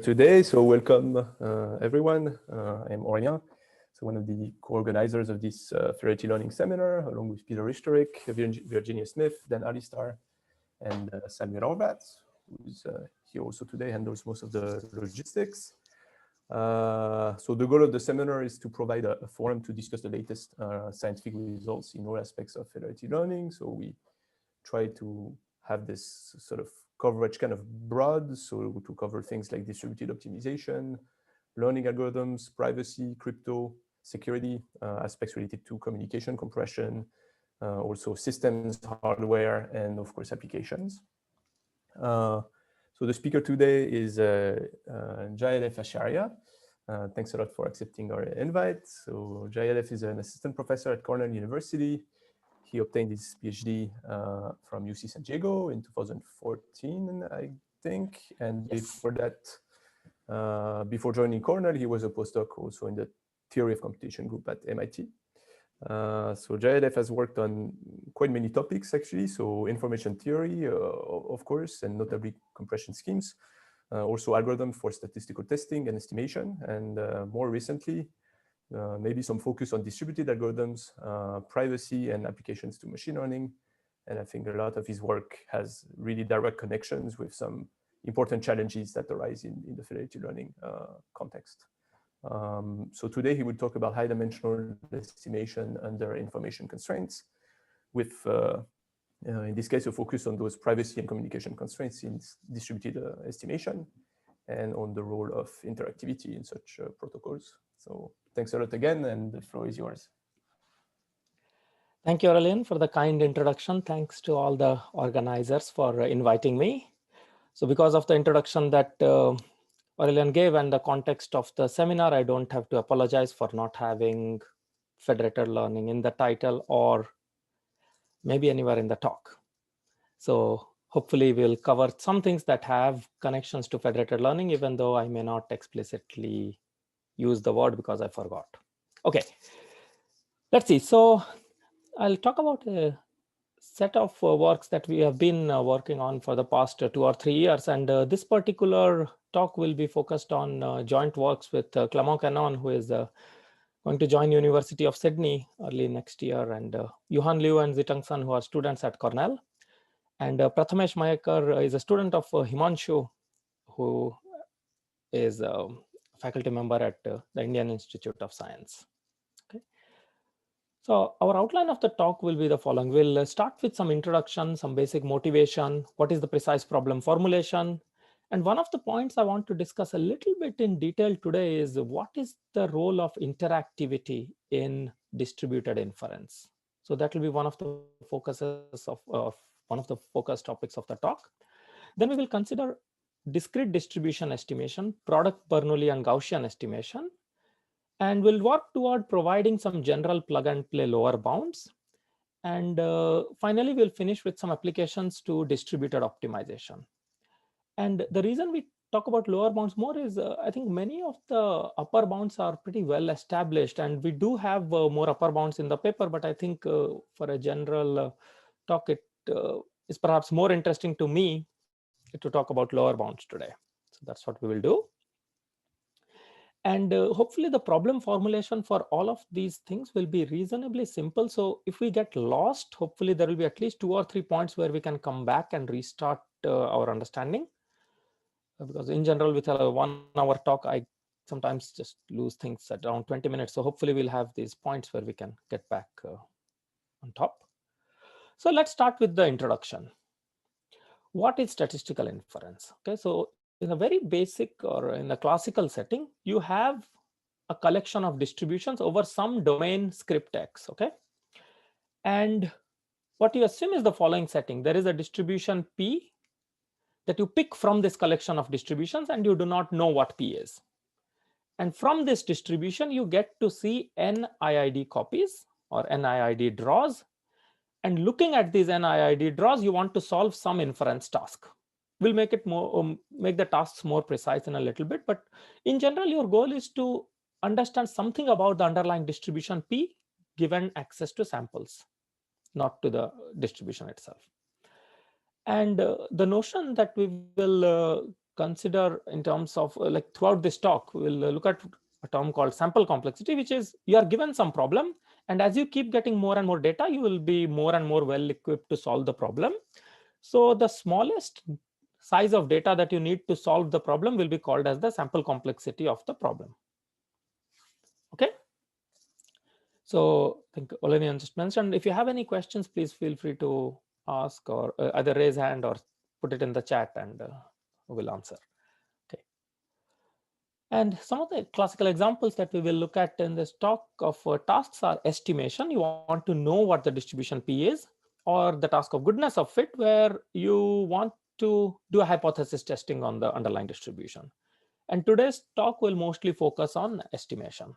today. So welcome everyone. I'm Aurélien, so one of the co-organizers of this Federated learning seminar, along with Peter Richterick, Virginia Smith, Dan Alistar, and Samuel Horvath, who's here also today, handles most of the logistics. So the goal of the seminar is to provide a forum to discuss the latest scientific results in all aspects of federated learning. So we try to have this sort of coverage kind of broad, so to cover things like distributed optimization, learning algorithms, privacy, crypto, security, aspects related to communication compression, also systems, hardware, and of course applications. So the speaker today is Jayadev Acharya. Thanks a lot for accepting our invite. So Jayadev is an assistant professor at Cornell University. He obtained his PhD from UC San Diego in 2014, I think. And before that, before joining Cornell, he was a postdoc also in the theory of computation group at MIT. So Jayadev has worked on quite many topics, actually. So information theory, of course, and notably compression schemes. Also algorithms for statistical testing and estimation. And more recently, maybe some focus on distributed algorithms, privacy, and applications to machine learning. And I think a lot of his work has really direct connections with some important challenges that arise in the federated learning context. So today he will talk about high-dimensional estimation under information constraints with, in this case, a focus on those privacy and communication constraints in distributed estimation and on the role of interactivity in such protocols. So thanks a lot again, and the floor is yours. Thank you, Aurélien, for the kind introduction. Thanks to all the organizers for inviting me. So because of the introduction that Aurélien gave and the context of the seminar, I don't have to apologize for not having federated learning in the title or maybe anywhere in the talk. So hopefully we'll cover some things that have connections to federated learning, even though I may not explicitly use the word because I forgot. Okay, let's see. So I'll talk about a set of works that we have been working on for the past 2 or 3 years. And this particular talk will be focused on joint works with Clement Cannon, who is going to join University of Sydney early next year, and Yuhan Liu and Zitang Sun, who are students at Cornell. And Prathamesh Mayekar is a student of Himanshu, who is a faculty member at the Indian Institute of Science. Okay. So our outline of the talk will be the following. We'll start with some introduction, some basic motivation, what is the precise problem formulation. And one of the points I want to discuss a little bit in detail today is what is the role of interactivity in distributed inference. So that will be one of the focuses of one of the focus topics of the talk. Then we will consider discrete distribution estimation, product Bernoulli and Gaussian estimation, and we'll work toward providing some general plug and play lower bounds. And finally, we'll finish with some applications to distributed optimization. And the reason we talk about lower bounds more is I think many of the upper bounds are pretty well established, and we do have more upper bounds in the paper, but I think for a general talk, it is perhaps more interesting to me to talk about lower bounds today. So that's what we will do. And hopefully the problem formulation for all of these things will be reasonably simple. So if we get lost, hopefully there will be at least 2 or 3 points where we can come back and restart our understanding. Because in general, with a 1-hour talk, I sometimes just lose things at around 20 minutes. So hopefully we'll have these points where we can get back on top. So let's start with the introduction. What is statistical inference? Okay, so in a very basic or in a classical setting, you have a collection of distributions over some domain script X. Okay, and what you assume is the following setting. There is a distribution P that you pick from this collection of distributions, and you do not know what P is. And from this distribution, you get to see NIID copies or NIID draws. And looking at these NIID draws, you want to solve some inference task. We'll make it more, make the tasks more precise in a little bit. But in general, your goal is to understand something about the underlying distribution P given access to samples, not to the distribution itself. And the notion that we will consider in terms of like throughout this talk, we'll look at a term called sample complexity, which is you are given some problem, and as you keep getting more and more data, you will be more and more well equipped to solve the problem. So the smallest size of data that you need to solve the problem will be called as the sample complexity of the problem. Okay. So I think Olivia just mentioned, if you have any questions, please feel free to ask or either raise hand or put it in the chat and we'll answer. Okay. And some of the classical examples that we will look at in this talk of tasks are estimation. You want to know what the distribution P is, or the task of goodness of fit, where you want to do a hypothesis testing on the underlying distribution. And today's talk will mostly focus on estimation.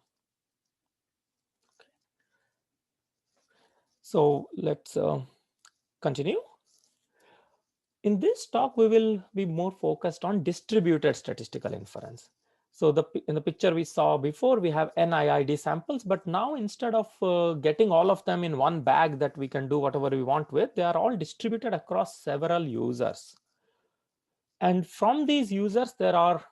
So let's continue. In this talk, we will be more focused on distributed statistical inference. So in the picture we saw before, we have NIID samples, but now instead of getting all of them in one bag that we can do whatever we want with, they are all distributed across several users. And from these users, there are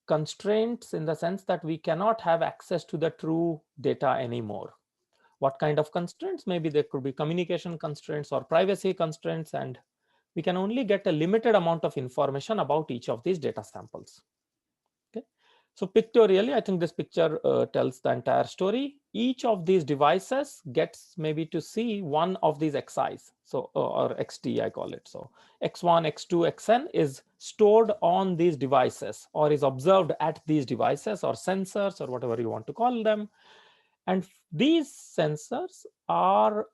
constraints in the sense that we cannot have access to the true data anymore. What kind of constraints? Maybe there could be communication constraints or privacy constraints, and we can only get a limited amount of information about each of these data samples. Okay. So pictorially, I think this picture tells the entire story. Each of these devices gets maybe to see one of these xi's, so or xt I call it. So x1, x2, xn is stored on these devices or is observed at these devices or sensors or whatever you want to call them. And these sensors are,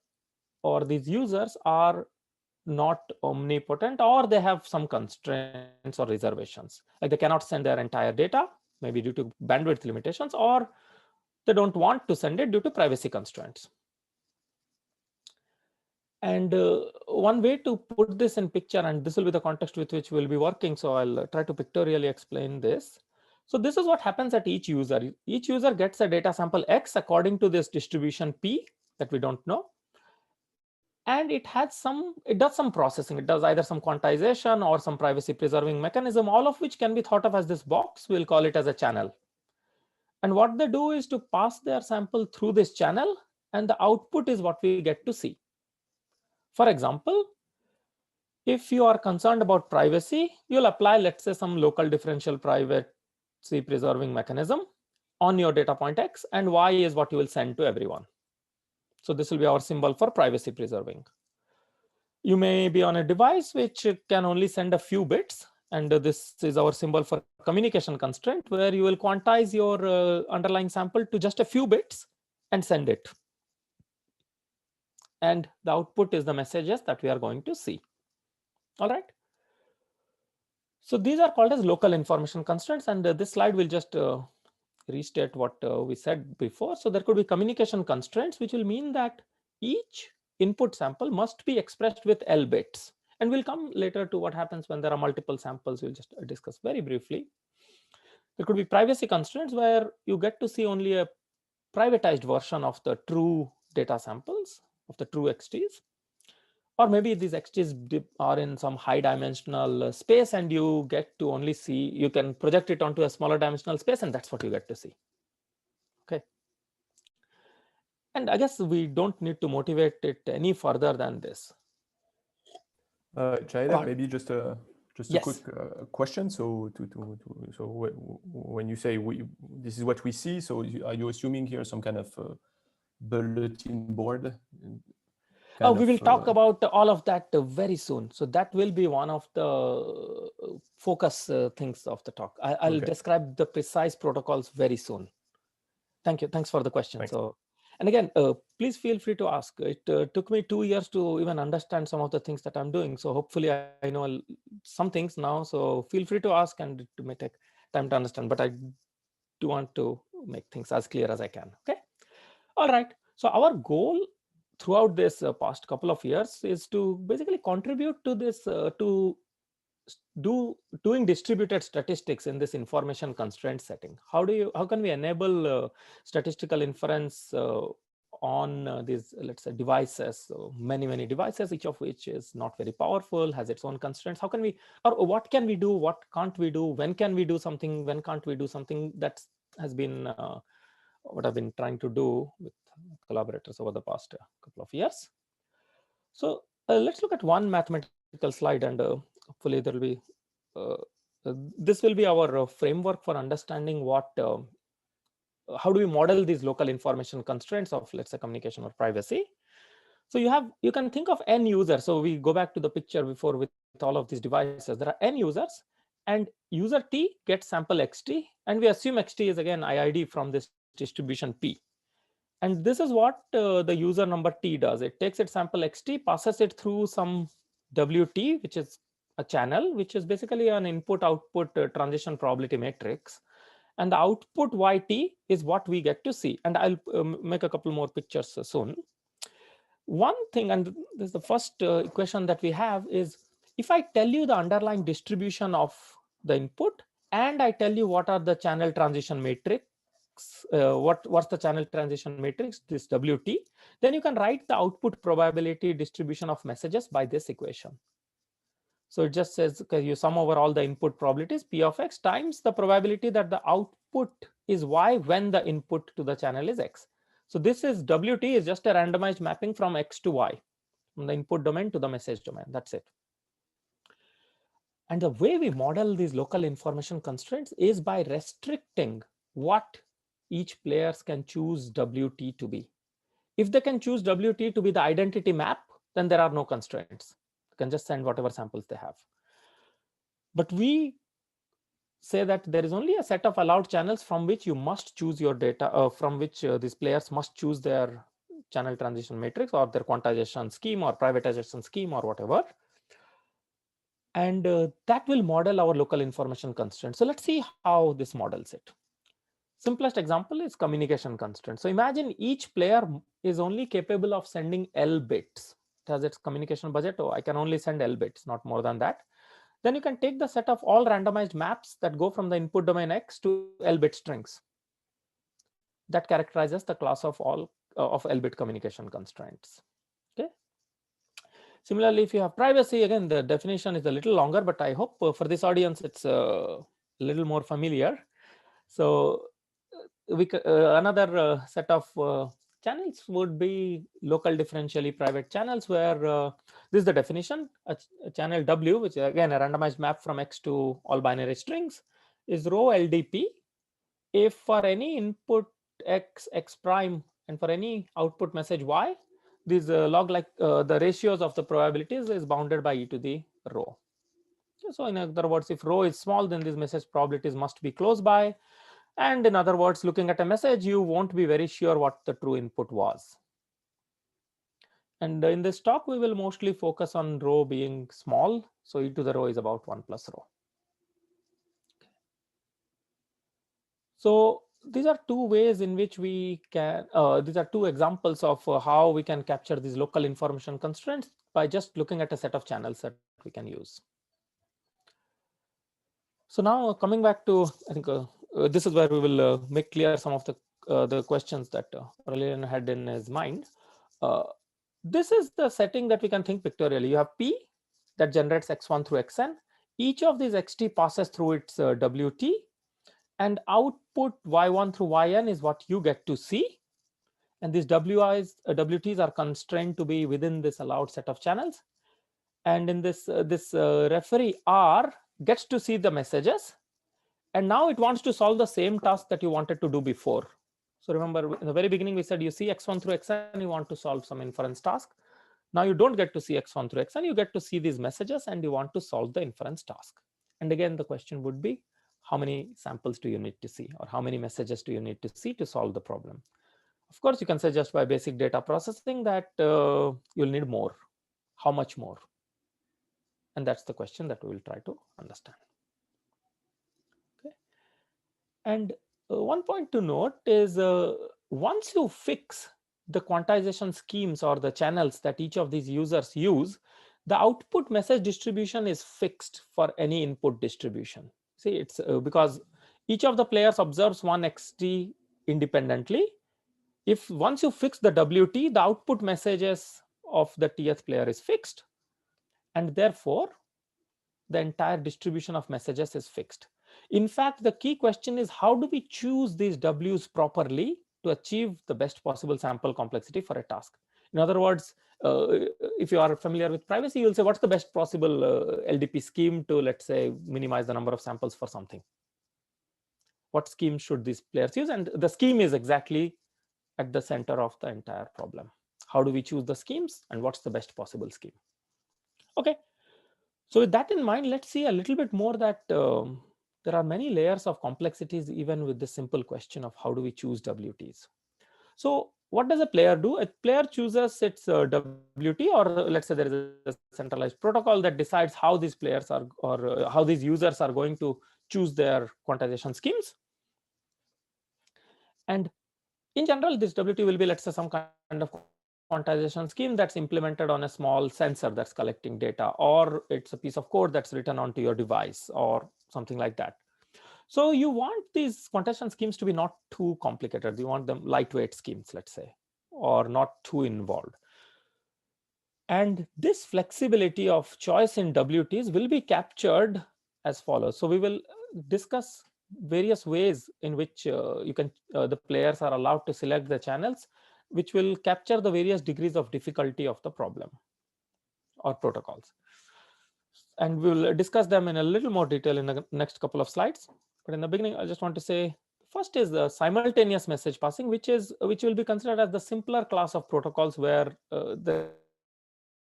or these users are not omnipotent, or they have some constraints or reservations. Like they cannot send their entire data, maybe due to bandwidth limitations, or they don't want to send it due to privacy constraints. And one way to put this in picture, and this will be the context with which we'll be working, so I'll try to pictorially explain this. So this is what happens at each user. Each user gets a data sample X according to this distribution P that we don't know. And it does some processing. It does either some quantization or some privacy preserving mechanism, all of which can be thought of as this box. We'll call it as a channel. And what they do is to pass their sample through this channel, and the output is what we get to see. For example, if you are concerned about privacy, you'll apply, let's say, some local differential privacy preserving mechanism on your data point X, and Y is what you will send to everyone. So this will be our symbol for privacy preserving. You may be on a device which can only send a few bits, and this is our symbol for communication constraint, where you will quantize your underlying sample to just a few bits and send it. And the output is the messages that we are going to see. All right. So these are called as local information constraints, and this slide will just restate what we said before. So there could be communication constraints, which will mean that each input sample must be expressed with L bits. And we'll come later to what happens when there are multiple samples. We'll just discuss very briefly. There could be privacy constraints where you get to see only a privatized version of the true data samples, of the true XTs. Or maybe these XTs are in some high dimensional space, and you get to only see, you can project it onto a smaller dimensional space, and that's what you get to see. Okay. And I guess we don't need to motivate it any further than this. Jayadev, maybe just a yes. quick question. So when you say this is what we see, so are you assuming here some kind of bulletin board? We will talk about all of that very soon. So that will be one of the focus things of the talk. I'll describe the precise protocols very soon. Thank you. Thanks for the question. Thanks. So, and again, please feel free to ask. It took me 2 years to even understand some of the things that I'm doing. So hopefully I know some things now. So feel free to ask, and it may take time to understand, but I do want to make things as clear as I can. Okay. All right. So our goal throughout this past couple of years is to basically contribute to this, doing distributed statistics in this information constraint setting. How can we enable statistical inference on these, let's say, devices, so many devices, each of which is not very powerful, has its own constraints. How can we, or what can we do, what can't we do, when can we do something, when can't we do something? That has been what I've been trying to do with collaborators over the past couple of years. So let's look at one mathematical slide, and hopefully there will be this will be our framework for understanding what how do we model these local information constraints of, let's say, communication or privacy. So you can think of n users. So we go back to the picture before with all of these devices. There are n users, and user t gets sample xt, and we assume xt is again IID from this distribution p. And this is what the user number t does. It takes its sample xt, passes it through some wt, which is a channel, which is basically an input-output transition probability matrix. And the output yt is what we get to see. And I'll make a couple more pictures soon. One thing, and this is the first equation that we have, is if I tell you the underlying distribution of the input, and I tell you what are the channel transition matrix, what's the channel transition matrix, this wt, then you can write the output probability distribution of messages by this equation. So it just says, okay, you sum over all the input probabilities p of x times the probability that the output is y when the input to the channel is x. So this is wt is just a randomized mapping from x to y, from the input domain to the message domain. That's it. And the way we model these local information constraints is by restricting what each players can choose wt to be. If they can choose wt to be the identity map, then there are no constraints. You can just send whatever samples they have. But we say that there is only a set of allowed channels from which you must choose your data, from which these players must choose their channel transition matrix or their quantization scheme or privatization scheme or whatever. And that will model our local information constraint. So let's see how this models it. Simplest example is communication constraint. So imagine each player is only capable of sending L bits. It has its communication budget. Oh, I can only send L bits, not more than that. Then you can take the set of all randomized maps that go from the input domain X to L bit strings. That characterizes the class of all of L bit communication constraints. Okay. Similarly, if you have privacy, again, the definition is a little longer, but I hope for this audience it's a little more familiar. So another set of channels would be local differentially private channels, where this is the definition. A channel W, which is again a randomized map from X to all binary strings, is rho LDP if for any input X, X prime, and for any output message Y, these log like the ratios of the probabilities is bounded by e to the rho. So in other words, if rho is small, then these message probabilities must be close by. And in other words, looking at a message, you won't be very sure what the true input was. And in this talk, we will mostly focus on rho being small. So e to the rho is about 1 plus rho. So these are two ways in which we can, these are two examples of how we can capture these local information constraints by just looking at a set of channels that we can use. So now coming back to, I think this is where we will make clear some of the questions that Aurelian had in his mind. This is the setting that we can think pictorially. You have P that generates x1 through xn. Each of these xt passes through its wt, and output y1 through yn is what you get to see. And these wt's are constrained to be within this allowed set of channels. And in this referee R gets to see the messages, and now it wants to solve the same task that you wanted to do before. So remember, in the very beginning we said you see x1 through xn, you want to solve some inference task. Now you don't get to see x1 through xn, you get to see these messages and you want to solve the inference task. And again, the question would be, how many samples do you need to see, or how many messages do you need to see to solve the problem? Of course, you can say just by basic data processing that you'll need more. How much more? And that's the question that we will try to understand. Okay. And one point to note is once you fix the quantization schemes or the channels that each of these users use, the output message distribution is fixed for any input distribution. See, it's because each of the players observes one xt independently. if once you fix the WT, the output messages of the Tth player is fixed, and therefore the entire distribution of messages is fixed. In fact, the key question is, how do we choose these Ws properly to achieve the best possible sample complexity for a task? In other words, if you are familiar with privacy, you'll say, what's the best possible LDP scheme to, let's say, minimize the number of samples for something? What scheme should these players use? And the scheme is exactly at the center of the entire problem. How do we choose the schemes, and what's the best possible scheme? Okay. So with that in mind, let's see a little bit more that there are many layers of complexities even with the simple question of how do we choose WTs. So what does a player do? A player chooses its WT, or let's say there is a centralized protocol that decides how these players are, or how these users are going to choose their quantization schemes. And in general, this WT will be, let's say, some kind of quantization scheme that's implemented on a small sensor that's collecting data, or it's a piece of code that's written onto your device or something like that. So you want these quantization schemes to be not too complicated. You want them lightweight schemes, let's say, or not too involved. And this flexibility of choice in WTs will be captured as follows. So we will discuss various ways in which the players are allowed to select the channels, which will capture the various degrees of difficulty of the problem or protocols. And we will discuss them in a little more detail in the next couple of slides. But in the beginning, I just want to say, first is the simultaneous message passing, which will be considered as the simpler class of protocols where there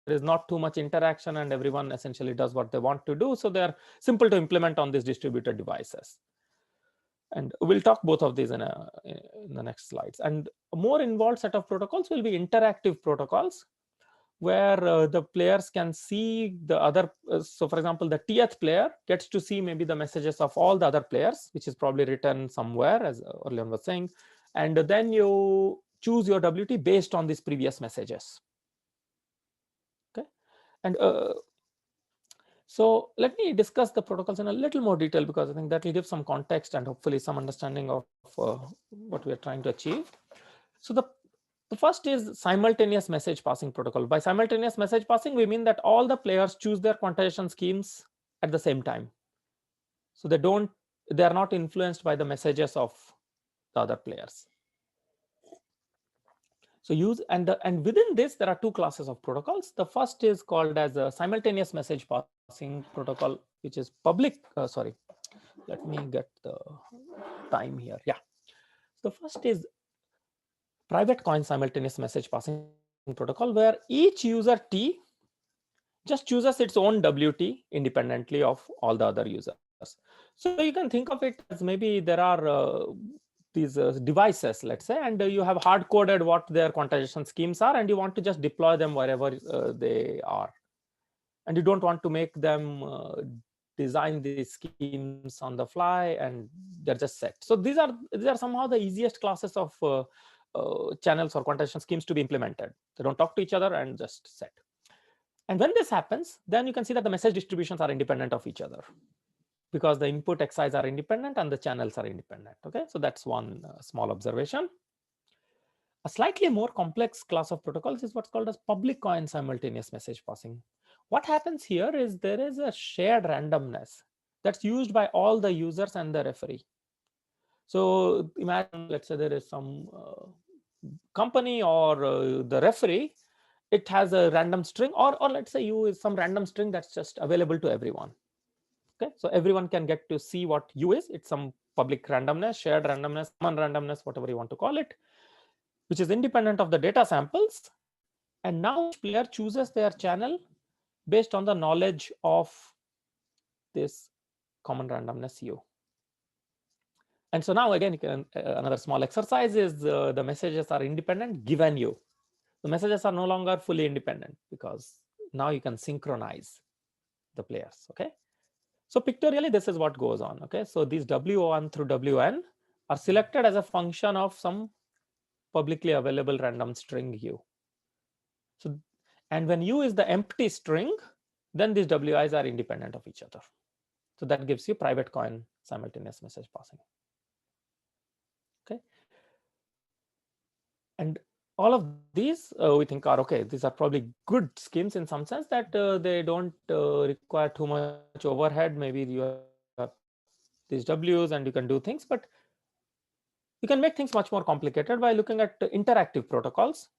is not too much interaction and everyone essentially does what they want to do. So they are simple to implement on these distributed devices. And we'll talk both of these in the next slides. And a more involved set of protocols will be interactive protocols, where the players can see the other. So for example, the Tth player gets to see maybe the messages of all the other players, which is probably written somewhere, as Orlean was saying. And then you choose your WT based on these previous messages. Okay. And so let me discuss the protocols in a little more detail, because I think that will give some context and hopefully some understanding of what we are trying to achieve. So the first is simultaneous message passing protocol. By simultaneous message passing, we mean that all the players choose their quantization schemes at the same time. So they are not influenced by the messages of the other players. So and within this, there are two classes of protocols. The first is called as a simultaneous message passing protocol, which is public. Sorry, let me get the time here. Yeah. The first is private coin simultaneous message passing protocol, where each user T just chooses its own WT independently of all the other users. So you can think of it as maybe there are these devices, let's say, and you have hard coded what their quantization schemes are, and you want to just deploy them wherever they are. And you don't want to make them design these schemes on the fly, and they're just set. So these are somehow the easiest classes of channels or quantization schemes to be implemented. They don't talk to each other and just set. And when this happens, then you can see that the message distributions are independent of each other, because the input xi's are independent and the channels are independent. Okay, so that's one small observation. A slightly more complex class of protocols is what's called as public coin simultaneous message passing. What happens here is there is a shared randomness that's used by all the users and the referee. So imagine, let's say there is some company or the referee, it has a random string, or let's say U is some random string that's just available to everyone. Okay, so everyone can get to see what U is. It's some public randomness, shared randomness, common randomness, whatever you want to call it, which is independent of the data samples. And now each player chooses their channel based on the knowledge of this common randomness U. And so now again, another small exercise is the messages are independent given U. The messages are no longer fully independent, because now you can synchronize the players. Okay, so pictorially this is what goes on. Okay, so these W1 through Wn are selected as a function of some publicly available random string U. So, and when U is the empty string, then these Wi's are independent of each other. So that gives you private coin simultaneous message passing. Okay. And all of these we think are okay. These are probably good schemes in some sense that they don't require too much overhead. Maybe you have these Ws and you can do things, but you can make things much more complicated by looking at interactive protocols.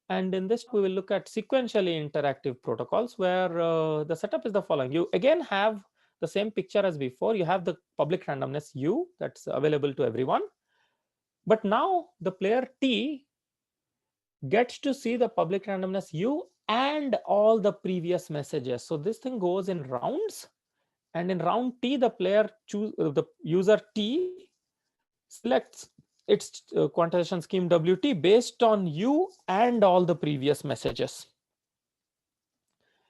And in this, we will look at sequentially interactive protocols where the setup is the following. You again have the same picture as before. You have the public randomness U that's available to everyone. But now the player T gets to see the public randomness U and all the previous messages. So this thing goes in rounds. And in round T, the player the user T selects its quantization scheme WT based on U and all the previous messages.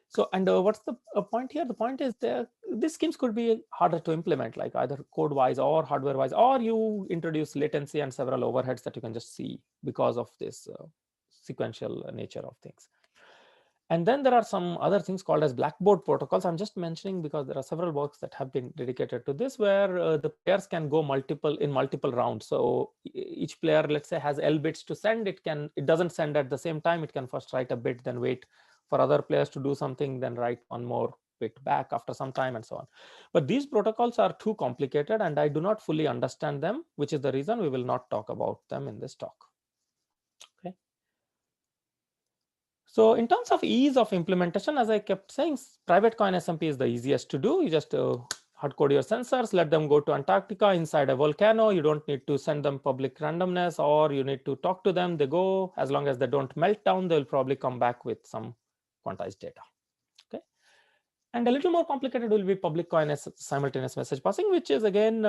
So, and what's the point here? The point is that these schemes could be harder to implement, like either code-wise or hardware-wise, or you introduce latency and several overheads that you can just see because of this sequential nature of things. And then there are some other things called as Blackboard protocols. I'm just mentioning because there are several works that have been dedicated to this, where the players can go in multiple rounds. So each player, let's say, has L bits to send. It doesn't send at the same time. It can first write a bit, then wait for other players to do something, then write one more bit back after some time, and so on. But these protocols are too complicated, and I do not fully understand them, which is the reason we will not talk about them in this talk. Okay. So in terms of ease of implementation, as I kept saying, private coin SMP is the easiest to do. You just hard code your sensors, let them go to Antarctica inside a volcano. You don't need to send them public randomness, or you need to talk to them. They go, as long as they don't melt down, they'll probably come back with some quantized data. Okay. And a little more complicated will be public coin simultaneous message passing, which is again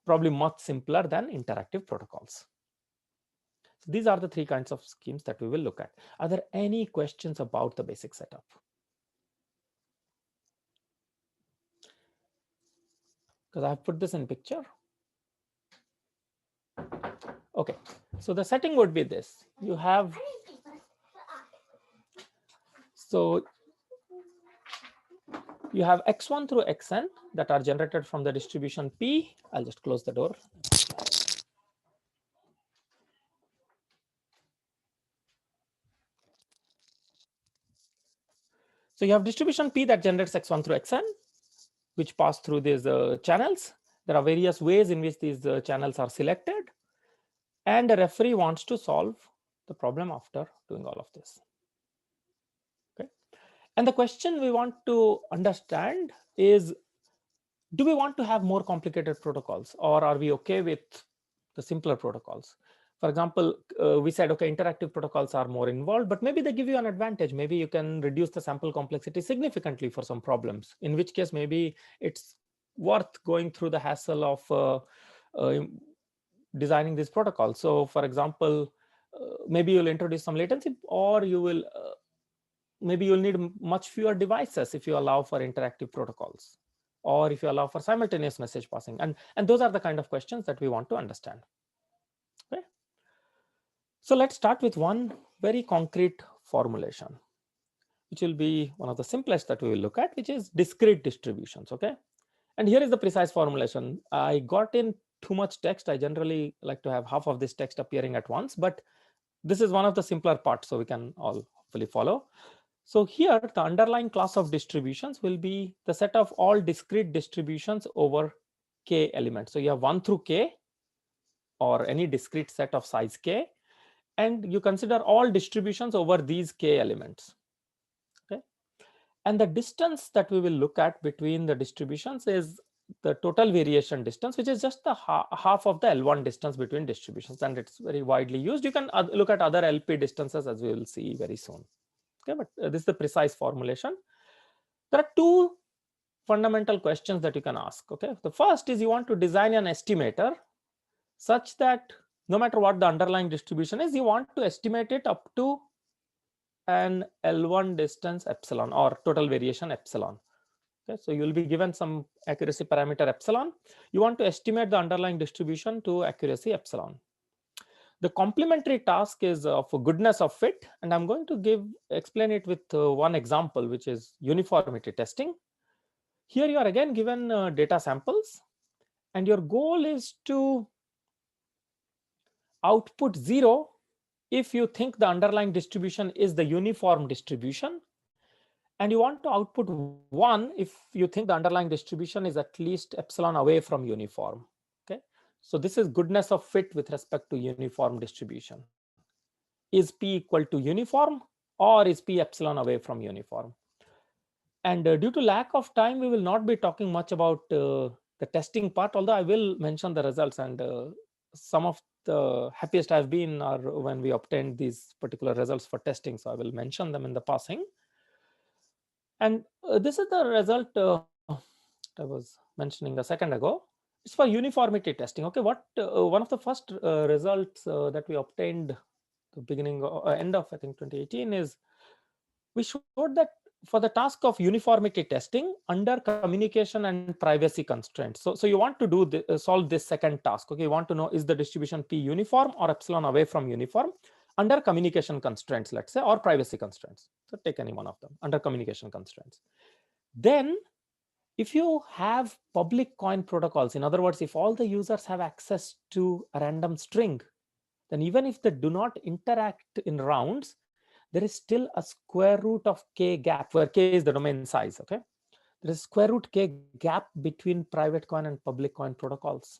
probably much simpler than interactive protocols. So these are the three kinds of schemes that we will look at. Are there any questions about the basic setup? Because I've put this in picture. Okay, so the setting would be this. You have, so you have x1 through xn that are generated from the distribution P. I'll just close the door. So you have distribution P that generates x1 through xn, which pass through these channels. There are various ways in which these channels are selected. And a referee wants to solve the problem after doing all of this. Okay. And the question we want to understand is, do we want to have more complicated protocols, or are we okay with the simpler protocols? For example, we said, okay, interactive protocols are more involved, but maybe they give you an advantage. Maybe you can reduce the sample complexity significantly for some problems, in which case maybe it's worth going through the hassle of designing this protocol. So for example, maybe you'll introduce some latency, or you will maybe you'll need much fewer devices if you allow for interactive protocols, or if you allow for simultaneous message passing. And those are the kind of questions that we want to understand. Okay. So let's start with one very concrete formulation, which will be one of the simplest that we will look at, which is discrete distributions. Okay. And here is the precise formulation. I got in too much text. I generally like to have half of this text appearing at once, but this is one of the simpler parts, so we can all hopefully follow. So here, the underlying class of distributions will be the set of all discrete distributions over k elements. So you have 1 through k, or any discrete set of size k, and you consider all distributions over these k elements. Okay. And the distance that we will look at between the distributions is the total variation distance, which is just the half of the L1 distance between distributions, and it's very widely used. You can look at other LP distances, as we will see very soon. Okay, but this is the precise formulation. There are two fundamental questions that you can ask. Okay, the first is, you want to design an estimator such that no matter what the underlying distribution is, you want to estimate it up to an L1 distance epsilon, or total variation epsilon. Okay, so you will be given some accuracy parameter epsilon. You want to estimate the underlying distribution to accuracy epsilon. The complementary task is of goodness of fit, and I'm going to explain it with one example, which is uniformity testing. Here you are again given data samples, and your goal is to output 0 if you think the underlying distribution is the uniform distribution, and you want to output 1 if you think the underlying distribution is at least epsilon away from uniform. Okay, so this is goodness of fit with respect to uniform distribution. Is P equal to uniform, or is P epsilon away from uniform? And due to lack of time, we will not be talking much about the testing part, although I will mention the results. And some of the happiest I've been are when we obtained these particular results for testing. So I will mention them in the passing. And this is the result I was mentioning a second ago. It's for uniformity testing. Okay, what one of the first results that we obtained the beginning end of I think 2018 is we showed that for the task of uniformity testing under communication and privacy constraints. So you want to do solve this second task. Okay, you want to know, is the distribution P uniform or epsilon away from uniform under communication constraints, let's say, or privacy constraints. So take any one of them under communication constraints. Then if you have public coin protocols, in other words, if all the users have access to a random string, then even if they do not interact in rounds, there is still a square root of k gap, where k is the domain size. Okay, there is square root k gap between private coin and public coin protocols.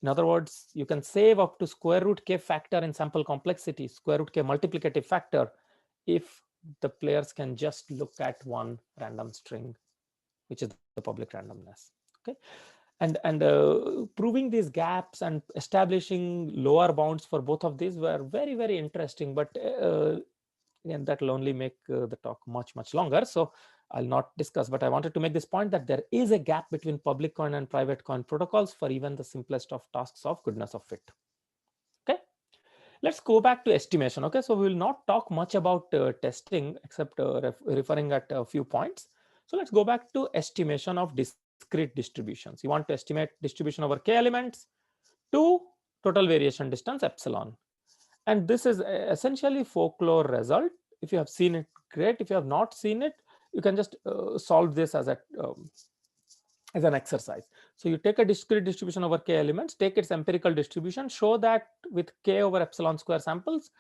In other words, you can save up to square root k factor in sample complexity, square root k multiplicative factor, if the players can just look at one random string, which is the public randomness. Okay, and proving these gaps and establishing lower bounds for both of these were very, very interesting. But and that will only make the talk much, much longer. So I'll not discuss, but I wanted to make this point that there is a gap between public coin and private coin protocols for even the simplest of tasks of goodness of fit. Okay, let's go back to estimation. Okay, so we will not talk much about testing except referring at a few points. So let's go back to estimation of discrete distributions. You want to estimate distribution over k elements to total variation distance epsilon. And this is essentially folklore result. If you have seen it, great. If you have not seen it, you can just solve this as an exercise. So you take a discrete distribution over k elements, take its empirical distribution, show that with k over epsilon square samples,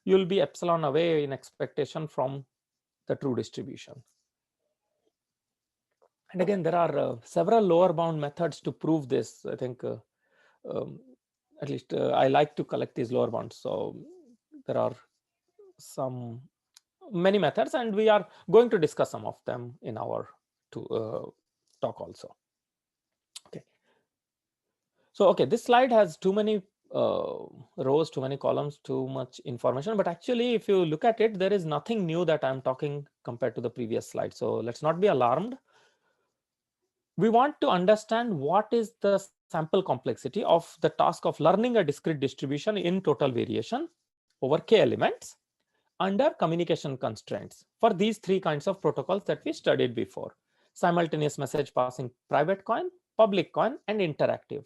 you'll be epsilon away in expectation from the true distribution. And again, there are several lower bound methods to prove this. I think at least I like to collect these lower bounds. So there are many methods, and we are going to discuss some of them in our talk also. Okay. So, okay, this slide has too many rows, too many columns, too much information. But actually, if you look at it, there is nothing new that I'm talking compared to the previous slide. So let's not be alarmed. We want to understand what is the sample complexity of the task of learning a discrete distribution in total variation over k elements under communication constraints for these three kinds of protocols that we studied before: simultaneous message passing private coin, public coin, and interactive.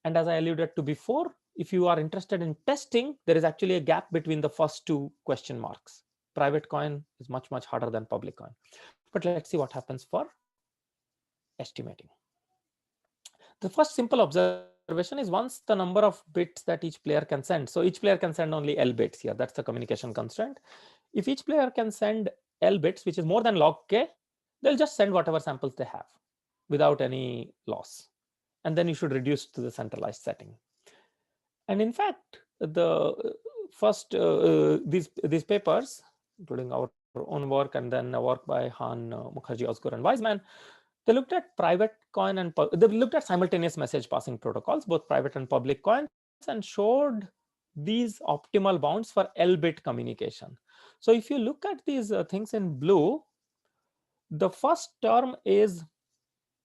And as I alluded to before, if you are interested in testing, there is actually a gap between the first two question marks. Private coin is much, much harder than public coin. But let's see what happens for estimating. The first simple observation is once the number of bits that each player can send. So each player can send only L bits here. That's the communication constraint. If each player can send L bits, which is more than log k, they'll just send whatever samples they have without any loss. And then you should reduce to the centralized setting. And in fact, the first these papers, including our own work and then a work by Han, Mukherjee, Osgood, and Wiseman, they looked at private coin and they looked at simultaneous message passing protocols, both private and public coins, and showed these optimal bounds for L-bit communication. So if you look at these things in blue, the first term is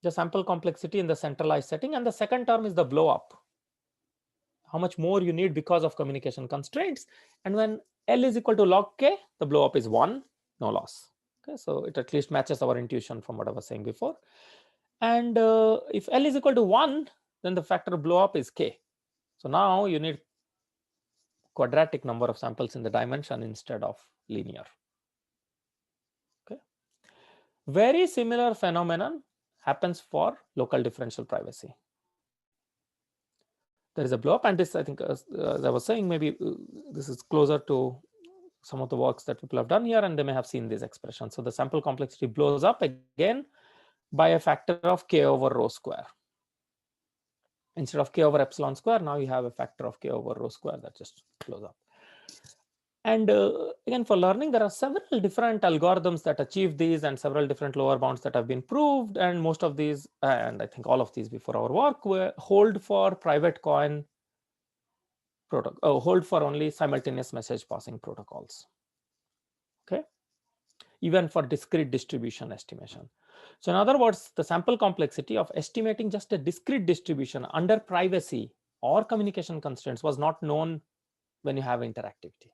the sample complexity in the centralized setting, and the second term is the blow up, how much more you need because of communication constraints. And when L is equal to log k, the blow up is 1, no loss. Okay, so it at least matches our intuition from what I was saying before. And if L is equal to 1, then the factor of blow up is k. So now you need quadratic number of samples in the dimension instead of linear. Okay. Very similar phenomenon happens for local differential privacy. there is a blow up, and this, I think, as I was saying, maybe this is closer to some of the works that people have done here, and they may have seen these expressions. So the sample complexity blows up again by a factor of k over rho square. Instead of k over epsilon square, now you have a factor of k over rho square that just blows up. And again, for learning, there are several different algorithms that achieve these, and several different lower bounds that have been proved. And most of these, and I think all of these before our work, hold for private coin protocol, hold for only simultaneous message passing protocols. Okay, even for discrete distribution estimation. So in other words, the sample complexity of estimating just a discrete distribution under privacy or communication constraints was not known when you have interactivity.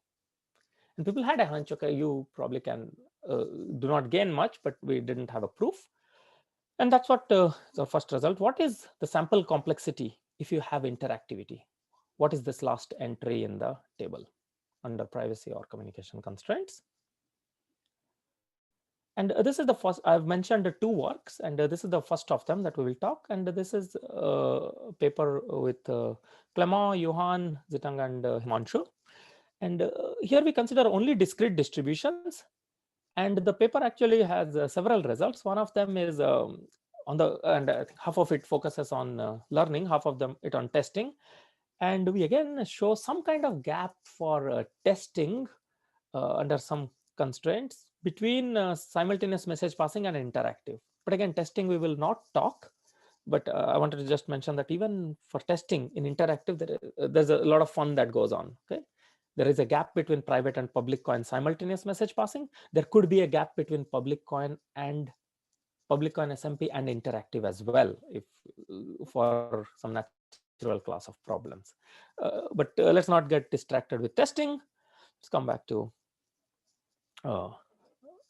And people had a hunch, okay, you probably can do not gain much, but we didn't have a proof. And that's what the first result. What is the sample complexity if you have interactivity? What is this last entry in the table under privacy or communication constraints? And this is the first. I've mentioned 2 works, and this is the first of them that we will talk. And this is a paper with Clement, Johan, Zitang, and Himanshu. And here we consider only discrete distributions. And the paper actually has several results. One of them is on the, and I think half of it focuses on learning, half of them it on testing. And we again show some kind of gap for testing under some constraints between simultaneous message passing and interactive. But again, testing we will not talk. But I wanted to just mention that even for testing in interactive, there's a lot of fun that goes on. Okay, there is a gap between private and public coin simultaneous message passing. There could be a gap between public coin SMP and interactive as well, if for some natural class of problems. But let's not get distracted with testing. Let's come back to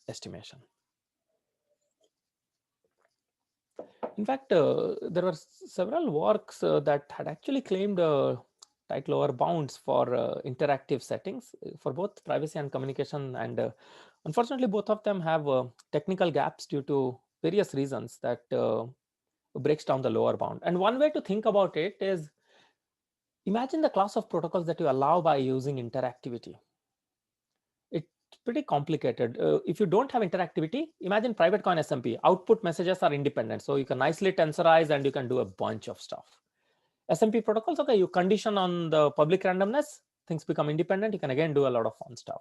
estimation. In fact, there were several works that had actually claimed tight lower bounds for interactive settings for both privacy and communication. And unfortunately, both of them have technical gaps due to various reasons that breaks down the lower bound. And one way to think about it is, imagine the class of protocols that you allow by using interactivity. It's pretty complicated. If you don't have interactivity, imagine private coin SMP. Output messages are independent. So you can nicely tensorize and you can do a bunch of stuff. SMP protocols, okay, you condition on the public randomness, things become independent. You can again do a lot of fun stuff.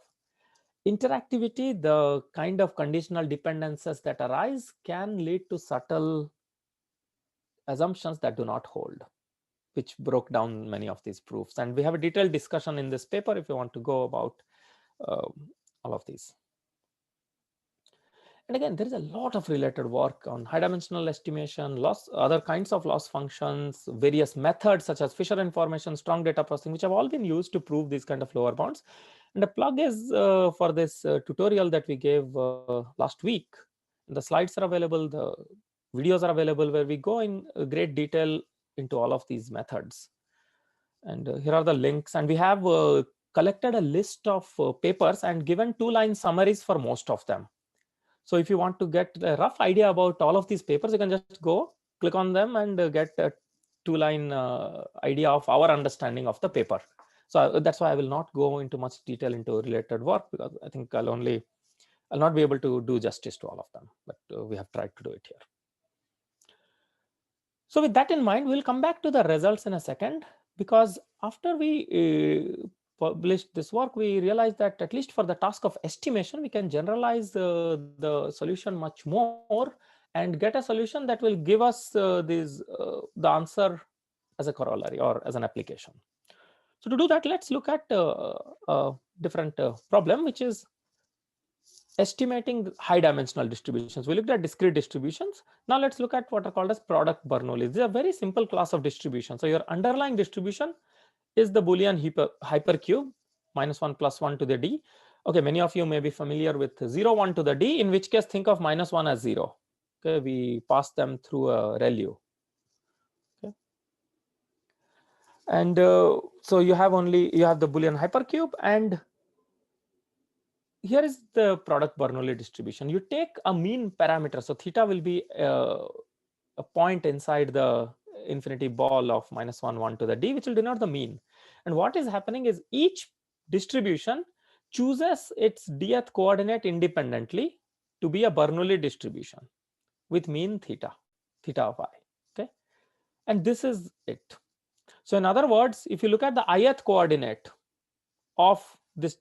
Interactivity, the kind of conditional dependencies that arise can lead to subtle assumptions that do not hold, which broke down many of these proofs. And we have a detailed discussion in this paper if you want to go about all of these. And again, there is a lot of related work on high dimensional estimation, loss, other kinds of loss functions, various methods such as Fisher information, strong data processing, which have all been used to prove these kind of lower bounds. And the plug is for this tutorial that we gave last week. The slides are available, the videos are available, where we go in great detail into all of these methods. And here are the links. And we have collected a list of papers and given 2-line summaries for most of them. So if you want to get a rough idea about all of these papers, you can just go click on them and get a 2-line idea of our understanding of the paper. So that's why I will not go into much detail into related work, because I think I'll not be able to do justice to all of them, but we have tried to do it here. So with that in mind, we'll come back to the results in a second, because after we published this work, we realized that at least for the task of estimation, we can generalize the solution much more and get a solution that will give us the answer as a corollary or as an application. So to do that, let's look at a different problem, which is estimating high dimensional distributions. We looked at discrete distributions. Now let's look at what are called as product Bernoulli. These are a very simple class of distribution. So your underlying distribution is the Boolean hypercube, -1 + 1 to the d. Okay, many of you may be familiar with 0, 1 to the d, in which case think of -1 as 0. Okay, we pass them through a ReLU. Okay. And so you have the Boolean hypercube, and here is the product Bernoulli distribution. You take a mean parameter. So theta will be a point inside the infinity ball of -1, 1 to the d, which will denote the mean. And what is happening is each distribution chooses its dth coordinate independently to be a Bernoulli distribution with mean theta of I. Okay, and this is it. So in other words, if you look at the ith coordinate of this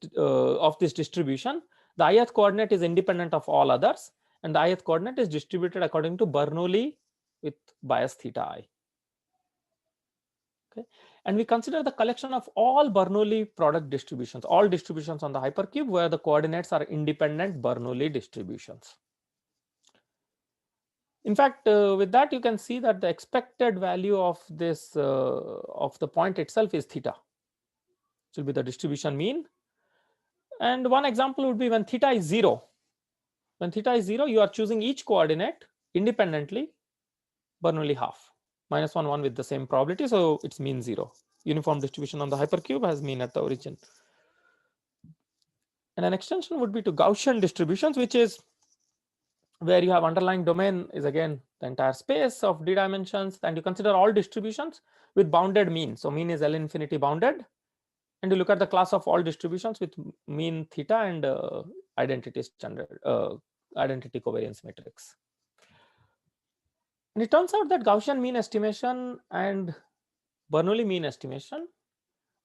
distribution, the ith coordinate is independent of all others, and the ith coordinate is distributed according to Bernoulli with bias theta I. Okay, and we consider the collection of all Bernoulli product distributions, all distributions on the hypercube where the coordinates are independent Bernoulli distributions. In fact, with that you can see that the expected value of this of the point itself is theta. It will be the distribution mean. And one example would be when theta is 0. When theta is 0, you are choosing each coordinate independently, Bernoulli half, -1, 1 with the same probability, so it's mean 0. Uniform distribution on the hypercube has mean at the origin. And an extension would be to Gaussian distributions, which is where you have underlying domain is again the entire space of d dimensions, and you consider all distributions with bounded mean. So mean is L infinity bounded, and you look at the class of all distributions with mean theta and identity standard, identity covariance matrix. And it turns out that Gaussian mean estimation and Bernoulli mean estimation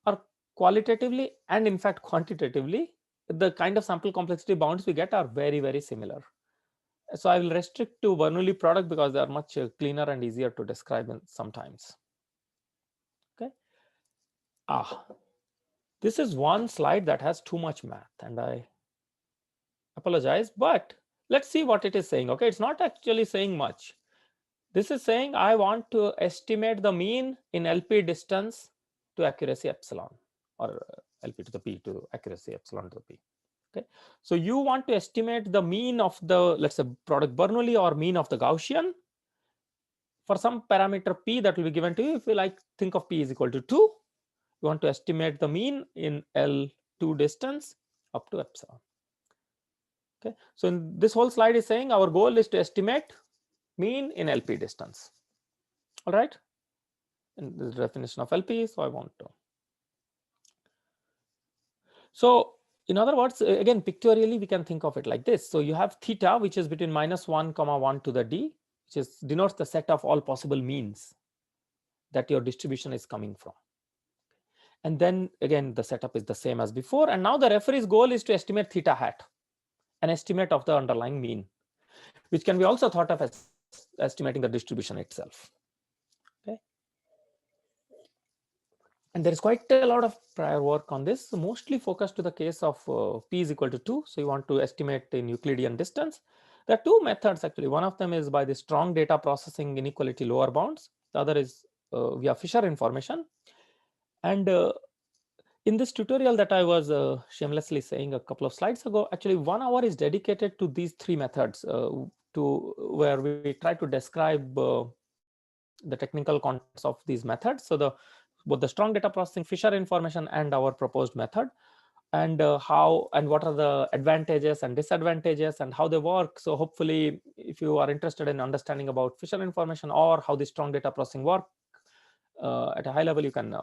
are qualitatively and in fact quantitatively, the kind of sample complexity bounds we get are very, very similar. So I will restrict to Bernoulli product because they are much cleaner and easier to describe sometimes. Okay. This is one slide that has too much math, and I apologize, but let's see what it is saying. Okay, it's not actually saying much. This is saying I want to estimate the mean in LP distance to accuracy epsilon, or LP to the P to accuracy epsilon to the P. Okay, so you want to estimate the mean of the, let's say, product Bernoulli or mean of the Gaussian for some parameter P that will be given to you. If you like, think of P is equal to 2. You want to estimate the mean in L2 distance up to epsilon. Okay, so in this whole slide is saying our goal is to estimate mean in LP distance. All right, and this is the definition of LP, so I want to. So in other words, again, pictorially we can think of it like this. So you have theta, which is between -1, 1 to the d, which is denotes the set of all possible means that your distribution is coming from. And then again, the setup is the same as before. And now the referee's goal is to estimate theta hat, an estimate of the underlying mean, which can be also thought of as estimating the distribution itself. Okay. And there is quite a lot of prior work on this, mostly focused to the case of P is equal to 2. So you want to estimate in Euclidean distance. There are two methods actually. One of them is by the strong data processing inequality lower bounds. The other is via Fisher information. And in this tutorial that I was shamelessly saying a couple of slides ago, actually 1 hour is dedicated to these three methods, where we try to describe the technical concepts of these methods. So both the strong data processing, Fisher information, and our proposed method, and how and what are the advantages and disadvantages and how they work. So hopefully, if you are interested in understanding about Fisher information or how the strong data processing work at a high level, you can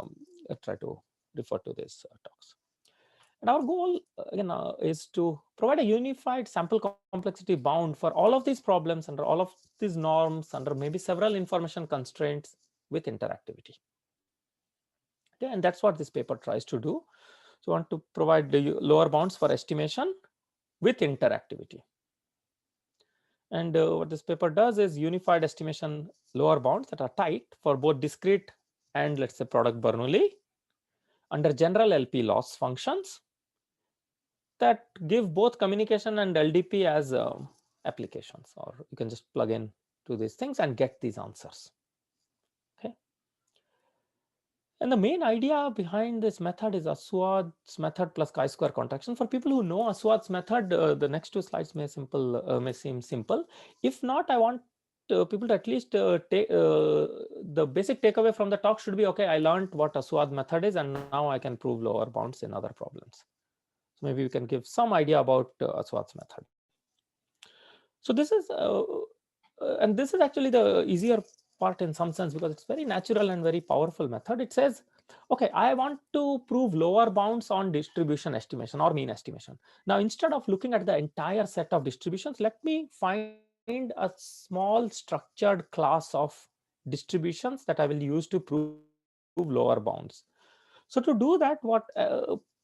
try to refer to these talks. And our goal again is to provide a unified sample complexity bound for all of these problems under all of these norms, under maybe several information constraints with interactivity. Okay, and that's what this paper tries to do. So we want to provide the lower bounds for estimation with interactivity. And what this paper does is unified estimation lower bounds that are tight for both discrete and, let's say, product Bernoulli under general LP loss functions that give both communication and LDP as applications, or you can just plug in to these things and get these answers. Okay. And the main idea behind this method is Aswad's method plus chi-square contraction. For people who know Aswad's method, the next two slides may seem simple. If not, I want people to at least take the basic takeaway from the talk should be, okay, I learned what Aswad method is, and now I can prove lower bounds in other problems. So maybe we can give some idea about Aswad's method. So this is, and this is actually the easier part in some sense because it's very natural and very powerful method. It says, okay, I want to prove lower bounds on distribution estimation or mean estimation. Now, instead of looking at the entire set of distributions, let me find a small structured class of distributions that I will use to prove lower bounds. So to do that, what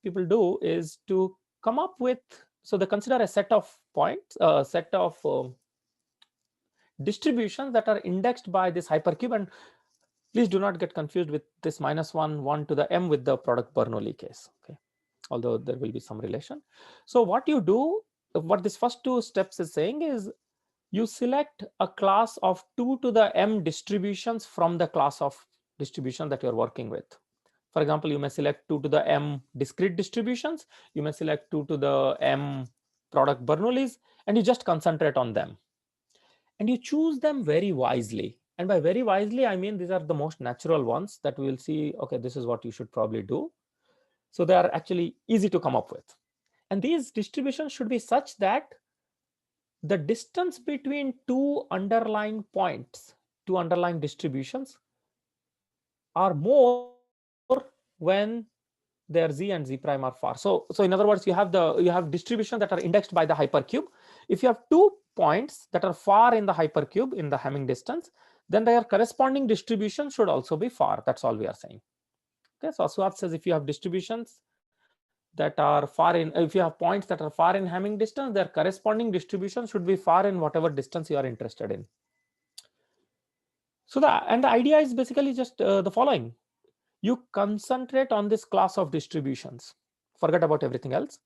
people do is to come up with, so they consider a set of points, a set of distributions that are indexed by this hypercube. And please do not get confused with this -1, 1 to the m with the product Bernoulli case. Okay, although there will be some relation. So what you do, what this first two steps is saying is, you select a class of 2 to the m distributions from the class of distribution that you're working with. For example, you may select 2 to the m discrete distributions, you may select 2 to the m product Bernoullis, and you just concentrate on them. And you choose them very wisely. And by very wisely, I mean these are the most natural ones that we will see, okay, this is what you should probably do. So they are actually easy to come up with. And these distributions should be such that the distance between two underlying points, two underlying distributions, are more when their z and z prime are far. So in other words, you have distributions that are indexed by the hypercube. If you have 2 points that are far in the hypercube in the Hamming distance, then their corresponding distribution should also be far. That's all we are saying. Okay, so Aswad says if you have distributions that are far in, if you have points that are far in Hamming distance, their corresponding distribution should be far in whatever distance you are interested in. So the idea is basically just the following. You concentrate on this class of distributions, forget about everything else,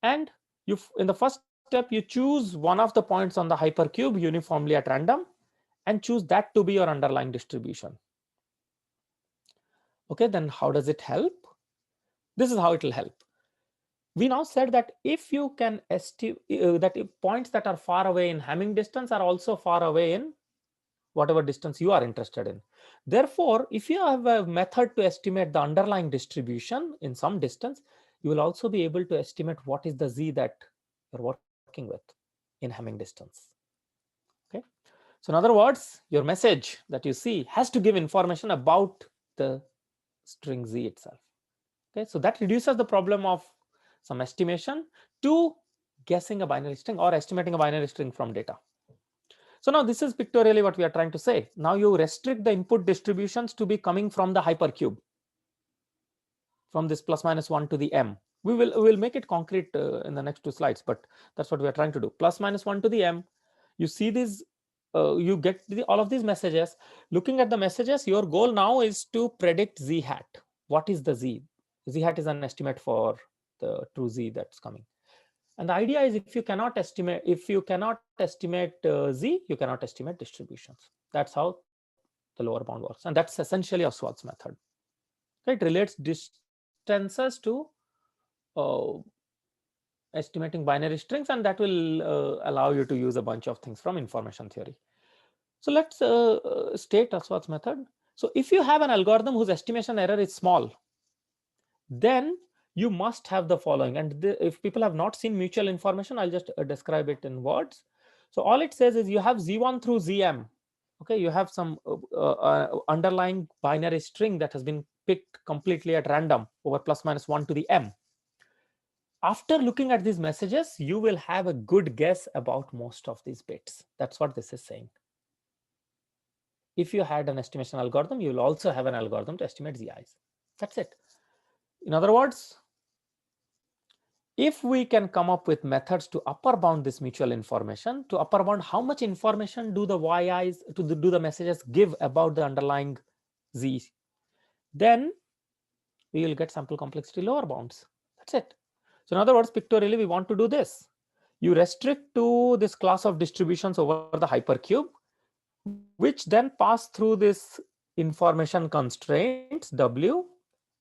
and you, in the first step, you choose one of the points on the hypercube uniformly at random and choose that to be your underlying distribution. Okay, then how does it help? This is how it will help. We now said that if you can estimate that if points that are far away in Hamming distance are also far away in whatever distance you are interested in. Therefore, if you have a method to estimate the underlying distribution in some distance, you will also be able to estimate what is the z that you're working with in Hamming distance. Okay. So in other words, your message that you see has to give information about the string z itself. Okay. So that reduces the problem of some estimation to guessing a binary string or estimating a binary string from data. So now this is pictorially what we are trying to say. Now you restrict the input distributions to be coming from the hypercube, from this ±1 to the m. We will make it concrete in the next 2 slides, but that's what we are trying to do. ±1 to the m. You see these, you get all of these messages. Looking at the messages, your goal now is to predict z hat. What is the z? Z hat is an estimate for the true z that's coming. And the idea is if you cannot estimate z, you cannot estimate distributions. That's how the lower bound works. And that's essentially Oswald's method. It relates distances to estimating binary strings, and that will allow you to use a bunch of things from information theory. So let's state Oswald's method. So if you have an algorithm whose estimation error is small, then you must have the following. And if people have not seen mutual information, I'll just describe it in words. So all it says is you have z1 through zm. Okay, you have some underlying binary string that has been picked completely at random over ±1 to the m. After looking at these messages, you will have a good guess about most of these bits. That's what this is saying. If you had an estimation algorithm, you will also have an algorithm to estimate zi's. That's it. In other words, if we can come up with methods to upper bound this mutual information, to upper bound how much information do the yi's, do the messages give about the underlying z, then we will get sample complexity lower bounds. That's it. So in other words, pictorially, we want to do this. You restrict to this class of distributions over the hypercube, which then pass through this information constraints W,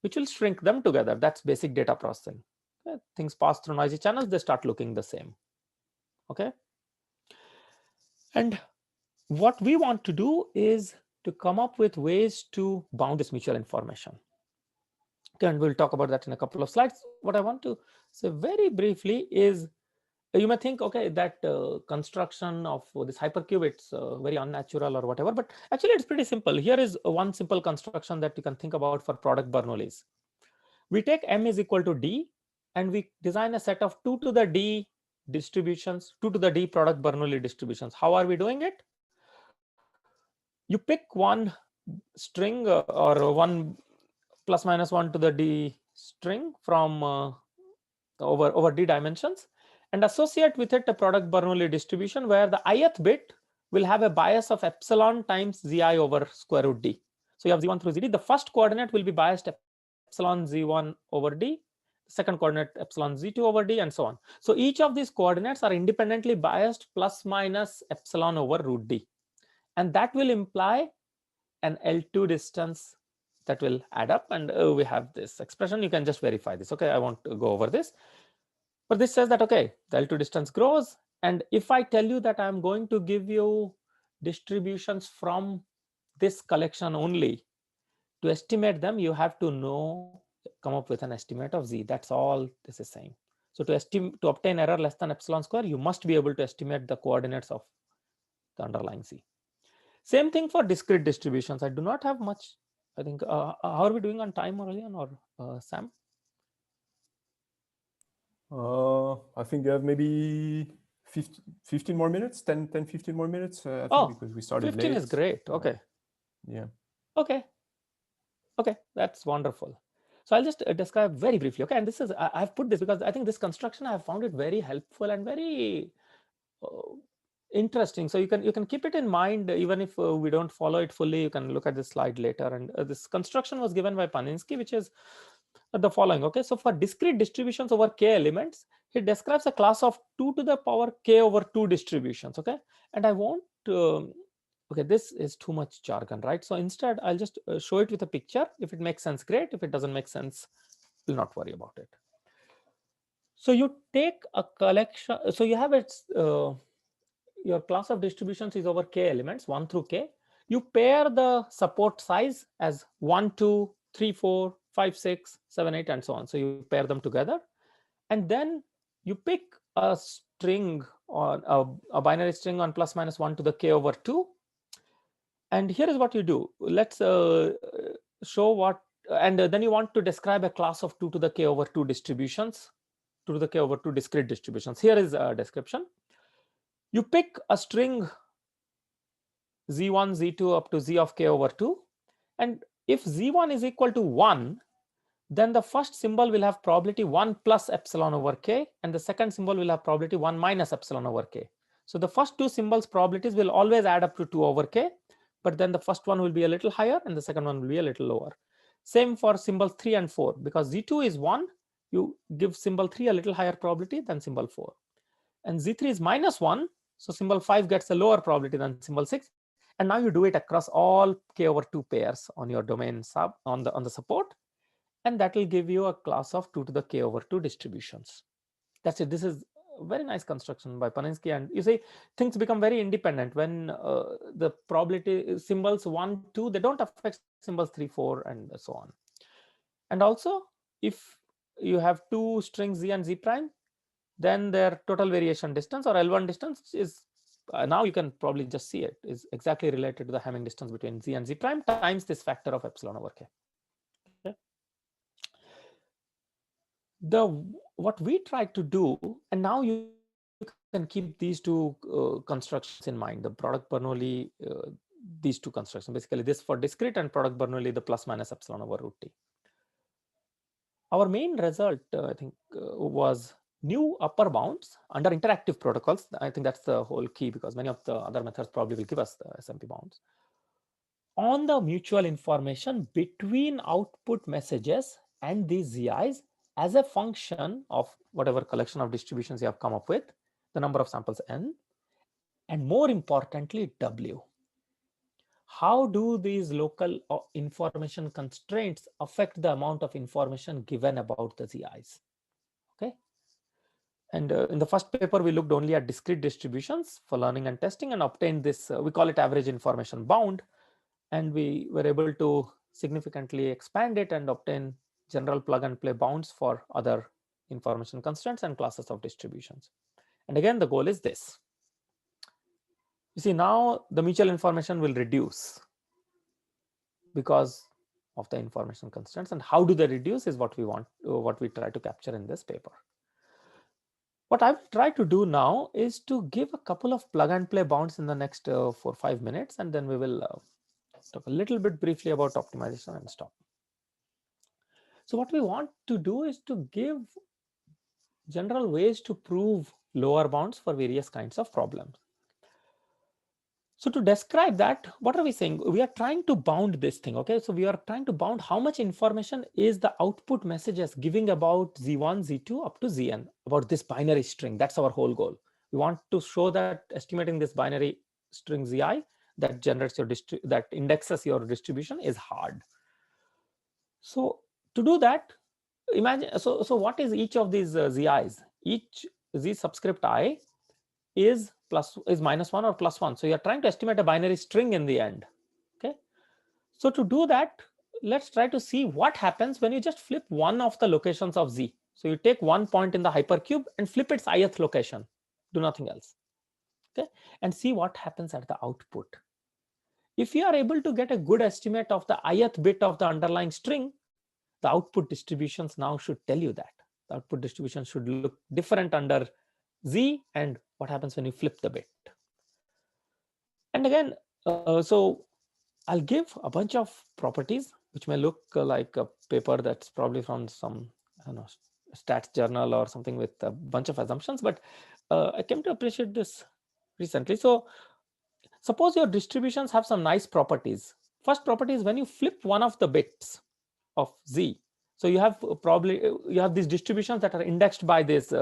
which will shrink them together. That's basic data processing. Okay. Things pass through noisy channels, they start looking the same. Okay. And what we want to do is to come up with ways to bound this mutual information. Okay, and we'll talk about that in a couple of slides. What I want to say very briefly is You may think, okay, that construction of this hypercube, it's very unnatural or whatever, but actually it's pretty simple. Here is one simple construction that you can think about for product Bernoullis. We take M is equal to D and we design a set of 2 to the D distributions, 2 to the D product Bernoulli distributions. How are we doing it? You pick one string or one plus minus 1 to the D string from over D dimensions and associate with it a product Bernoulli distribution where the ith bit will have a bias of epsilon times Zi over square root D. So you have Z1 through Zd. The first coordinate will be biased epsilon Z1 over D, the second coordinate epsilon Z2 over D, and so on. So each of these coordinates are independently biased plus minus epsilon over root D. And that will imply an L2 distance that will add up, and we have this expression. You can just verify this. Okay, I won't go over this, but this says that, okay, the L2 distance grows, and if I tell you that I'm going to give you distributions from this collection only, to estimate them you have to come up with an estimate of Z. That's all this is saying. So to obtain error less than epsilon square, you must be able to estimate the coordinates of the underlying Z. Same thing for discrete distributions. I do not have much. I think, how are we doing on time, Aurelian or Sam? I think you have maybe 15 more minutes, 10, 15 more minutes, I think, because we started 15 late. is great. Okay. Yeah. Okay. Okay, that's wonderful. So I'll just describe very briefly. Okay, and this is, I've put this because I think this construction, I have found it very helpful and very interesting. So you can keep it in mind, even if we don't follow it fully. You can look at this slide later. And this construction was given by Paninsky, which is the following. Okay, so for discrete distributions over k elements, he describes a class of 2 to the power k over 2 distributions. Okay, and I won't okay, this is too much jargon, right? So instead I'll just show it with a picture. If it makes sense, great. If it doesn't make sense, we'll not worry about it. So you take a collection, so you have its your class of distributions is over k elements, 1 through k. You pair the support size as 1, 2, 3, 4, 5, 6, 7, 8, and so on. So you pair them together, and then you pick a string on a binary string on plus minus 1 to the k over 2. And here is what you do. Let's show what, and then you want to describe a class of 2 to the k over 2 distributions, 2 to the k over 2 discrete distributions. Here is a description. You pick a string Z1, Z2 up to Z of k over 2. And if Z1 is equal to 1, then the first symbol will have probability 1 plus epsilon over k, and the second symbol will have probability 1 minus epsilon over k. So the first two symbols probabilities will always add up to 2 over k, but then the first one will be a little higher and the second one will be a little lower. Same for symbols 3 and 4. Because Z2 is 1, you give symbol 3 a little higher probability than symbol 4. And Z3 is minus 1, so symbol 5 gets a lower probability than symbol 6. And now you do it across all k over 2 pairs on your domain sub on the support, and that will give you a class of 2 to the k over 2 distributions. That's it. This is a very nice construction by Paninsky, and you see things become very independent when the probability symbols 1, 2, they don't affect symbols 3, 4, and so on. And also, if you have two strings Z and Z prime, then their total variation distance or L1 distance is now you can probably just see it is exactly related to the Hamming distance between Z and Z prime times this factor of epsilon over k. Okay. What we try to do, and now you can keep these two constructions in mind, the product Bernoulli, these two constructions, basically this for discrete and product Bernoulli, the plus minus epsilon over root t. Our main result, I think, was new upper bounds under interactive protocols. I think that's the whole key, because many of the other methods probably will give us the SMP bounds on the mutual information between output messages and these ZIs as a function of whatever collection of distributions you have come up with, the number of samples n, and more importantly, W. How do these local information constraints affect the amount of information given about the ZIs? Okay. And in the first paper, we looked only at discrete distributions for learning and testing and obtained this, we call it average information bound. And we were able to significantly expand it and obtain general plug and play bounds for other information constraints and classes of distributions. And again, the goal is this. You see, now the mutual information will reduce because of the information constraints. And how do they reduce is what we want, what we try to capture in this paper. What I will try to do now is to give a couple of plug and play bounds in the next 4 or 5 minutes, and then we will talk a little bit briefly about optimization and stop. So what we want to do is to give general ways to prove lower bounds for various kinds of problems. So to describe that, what are we saying? We are trying to bound this thing, okay? So we are trying to bound how much information is the output messages giving about Z1, Z2 up to Zn, about this binary string. That's our whole goal. We want to show that estimating this binary string Zi that generates your that indexes your distribution is hard. So to do that, imagine, so what is each of these Zi's? Each Z subscript I is -1 or +1. So you're trying to estimate a binary string in the end. Okay. So to do that, let's try to see what happens when you just flip one of the locations of Z. So you take one point in the hypercube and flip its ith location, do nothing else. Okay, and see what happens at the output. If you are able to get a good estimate of the ith bit of the underlying string, the output distributions now should tell you that. The output distribution should look different under Z, and what happens when you flip the bit. And again, so I'll give a bunch of properties which may look like a paper that's probably from some, I don't know, stats journal or something with a bunch of assumptions, but I came to appreciate this recently. So suppose your distributions have some nice properties. First property is when you flip one of the bits of Z. So you have you have these distributions that are indexed by these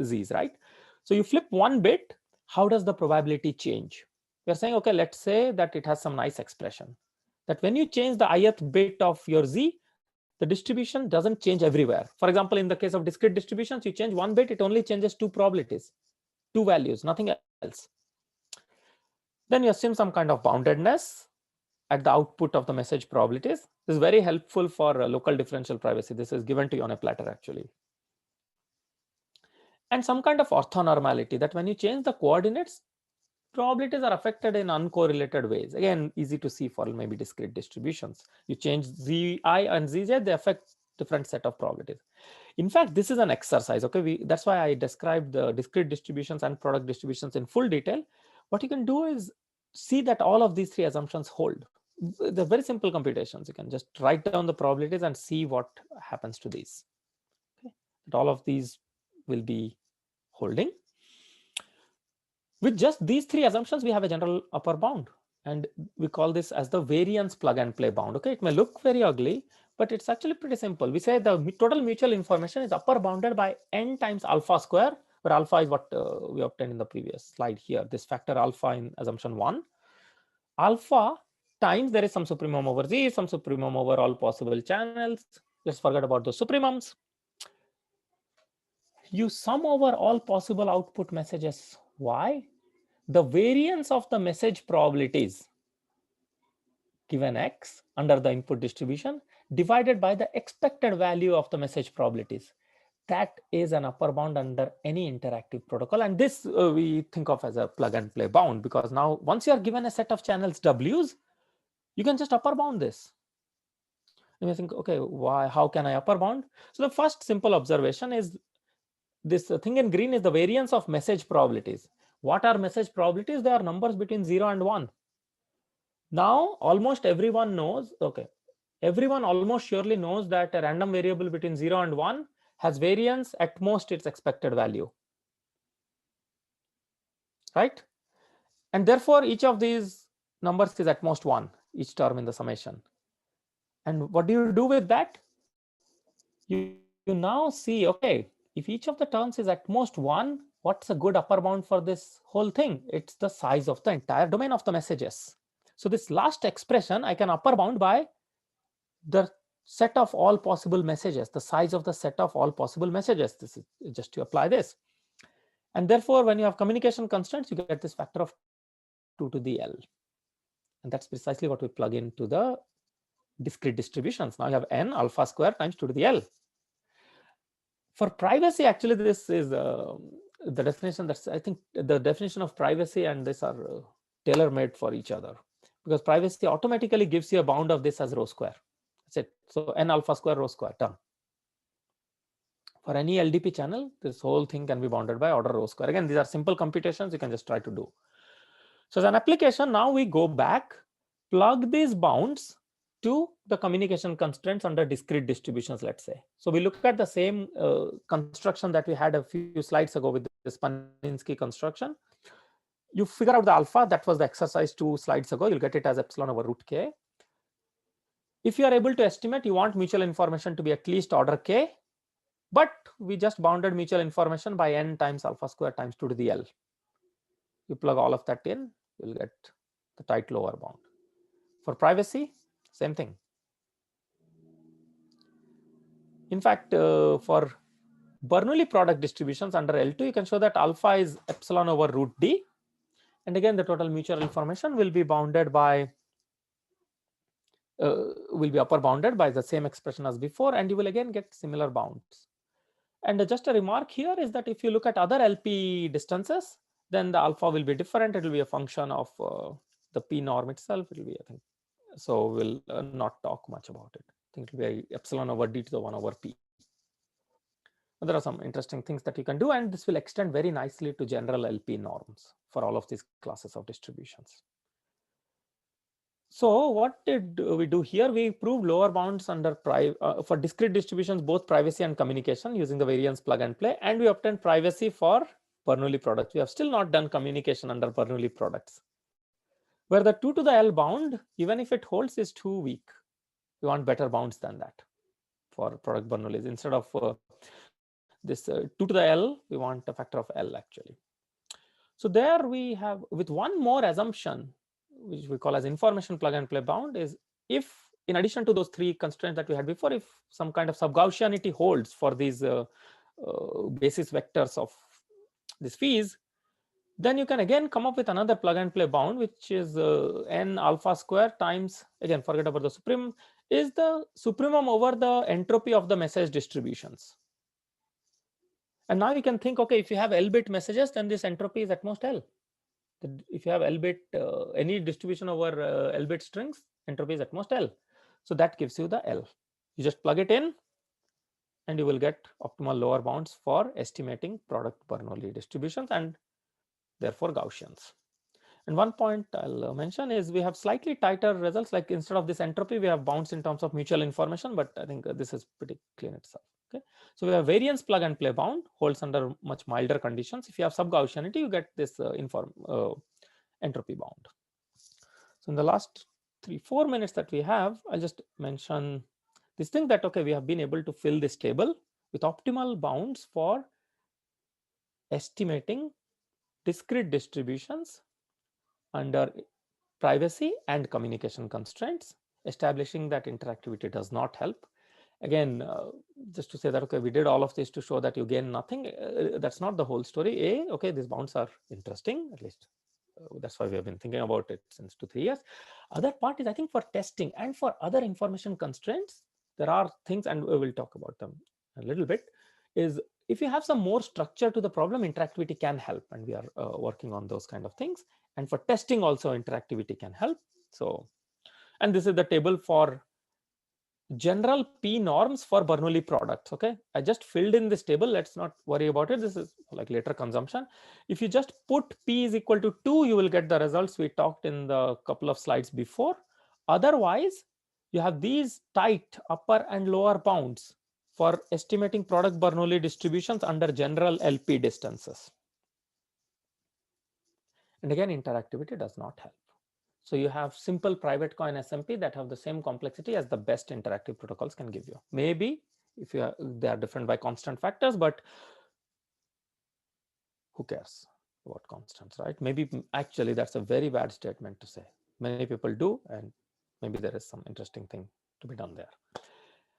Z's, right? So you flip one bit, how does the probability change? We're saying, okay, let's say that it has some nice expression that when you change the ith bit of your Z, the distribution doesn't change everywhere. For example, in the case of discrete distributions, you change one bit, it only changes 2 probabilities, 2 values, nothing else. Then you assume some kind of boundedness at the output of the message probabilities. This is very helpful for local differential privacy. This is given to you on a platter actually. And some kind of orthonormality that when you change the coordinates, probabilities are affected in uncorrelated ways. Again, easy to see for maybe discrete distributions. You change Zi and Zj, they affect different set of probabilities. In fact, this is an exercise. Okay, that's why I described the discrete distributions and product distributions in full detail. What you can do is see that all of these 3 assumptions hold. They're very simple computations. You can just write down the probabilities and see what happens to these. Okay, that all of these will be holding. With just these 3 assumptions, we have a general upper bound, and we call this as the variance plug and play bound. Okay, it may look very ugly, but it's actually pretty simple. We say the total mutual information is upper bounded by n times alpha square, where alpha is what we obtained in the previous slide here, this factor alpha in assumption 1. Alpha times there is some supremum over Z, some supremum over all possible channels. Let's forget about the supremums. You sum over all possible output messages. Why? The variance of the message probabilities given X under the input distribution divided by the expected value of the message probabilities. That is an upper bound under any interactive protocol. And this we think of as a plug and play bound, because now once you are given a set of channels W's, you can just upper bound this. You may think, okay, why? How can I upper bound? So the first simple observation is this thing in green is the variance of message probabilities. What are message probabilities? They are numbers between 0 and 1. Now, almost everyone knows, okay, everyone almost surely knows that a random variable between 0 and 1 has variance at most its expected value, right? And therefore, each of these numbers is at most 1, each term in the summation. And what do you do with that? You now see, okay, if each of the terms is at most 1, what's a good upper bound for this whole thing? It's the size of the entire domain of the messages. So this last expression, I can upper bound by the set of all possible messages, the size of the set of all possible messages. This is just to apply this. And therefore, when you have communication constraints, you get this factor of 2 to the L. And that's precisely what we plug into the discrete distributions. Now you have n alpha square times 2 to the L. For privacy, actually, this is the definition I think the definition of privacy and this are tailor-made for each other, because privacy automatically gives you a bound of this as rho square. That's it. So n alpha square rho square done. For any LDP channel, this whole thing can be bounded by order rho square. Again, these are simple computations you can just try to do. So as an application, now we go back, plug these bounds to the communication constraints under discrete distributions, let's say. So we look at the same construction that we had a few slides ago with the Spaninski construction. You figure out the alpha, that was the exercise 2 slides ago. You'll get it as epsilon over root k. If you are able to estimate, you want mutual information to be at least order k, but we just bounded mutual information by n times alpha square times 2 to the L. You plug all of that in, you'll get the tight lower bound. For privacy, same thing. In fact, for Bernoulli product distributions under L2, you can show that alpha is epsilon over root d. And again, the total mutual information will be bounded by, will be upper bounded by the same expression as before, and you will again get similar bounds. And just a remark here is that if you look at other LP distances, then the alpha will be different. It will be a function of the P norm itself. It will be, I think, so we'll not talk much about it. I think it will be epsilon over d to the 1 over P. There are some interesting things that you can do, and this will extend very nicely to general LP norms for all of these classes of distributions. So what did we do here? We proved lower bounds under for discrete distributions, both privacy and communication, using the variance plug and play, and we obtained privacy for Bernoulli products. We have still not done communication under Bernoulli products, where the 2 to the L bound, even if it holds, is too weak. We want better bounds than that for product Bernoullis. Instead of this 2 to the L, we want a factor of L actually. So there we have, with one more assumption, which we call as information plug and play bound, is if in addition to those 3 constraints that we had before, if some kind of sub-Gaussianity holds for these basis vectors of these phi's, then you can again come up with another plug and play bound, which is n alpha square times, again forget about the supremum, is the supremum over the entropy of the message distributions. And now you can think, okay, if you have L bit messages, then this entropy is at most L. If you have L bit, any distribution over L bit strings, entropy is at most L. So that gives you the L. You just plug it in and you will get optimal lower bounds for estimating product Bernoulli distributions and therefore Gaussians. And one point I'll mention is we have slightly tighter results, like instead of this entropy, we have bounds in terms of mutual information, but I think this is pretty clean itself. Okay, so we have variance plug and play bound, holds under much milder conditions. If you have sub-Gaussianity, you get this entropy bound. So in the last 3-4 minutes that we have, I'll just mention this thing that, okay, we have been able to fill this table with optimal bounds for estimating discrete distributions under privacy and communication constraints, establishing that interactivity does not help. Again, just to say that, okay, we did all of this to show that you gain nothing. That's not the whole story. Okay, these bounds are interesting, at least that's why we have been thinking about it since 2-3 years. Other part is, I think, for testing and for other information constraints, there are things, and we will talk about them a little bit, is if you have some more structure to the problem, interactivity can help, and we are working on those kind of things. And for testing also, interactivity can help. So, and this is the table for general P norms for Bernoulli products. Okay, I just filled in this table. Let's not worry about it. This is like later consumption. If you just put P is equal to 2, you will get the results we talked in the couple of slides before. Otherwise, you have these tight upper and lower bounds for estimating product Bernoulli distributions under general LP distances. And again, interactivity does not help. So you have simple private coin SMP that have the same complexity as the best interactive protocols can give you. Maybe if you are, they are different by constant factors, but who cares about constants, right? Maybe actually that's a very bad statement to say. Many people do, and maybe there is some interesting thing to be done there.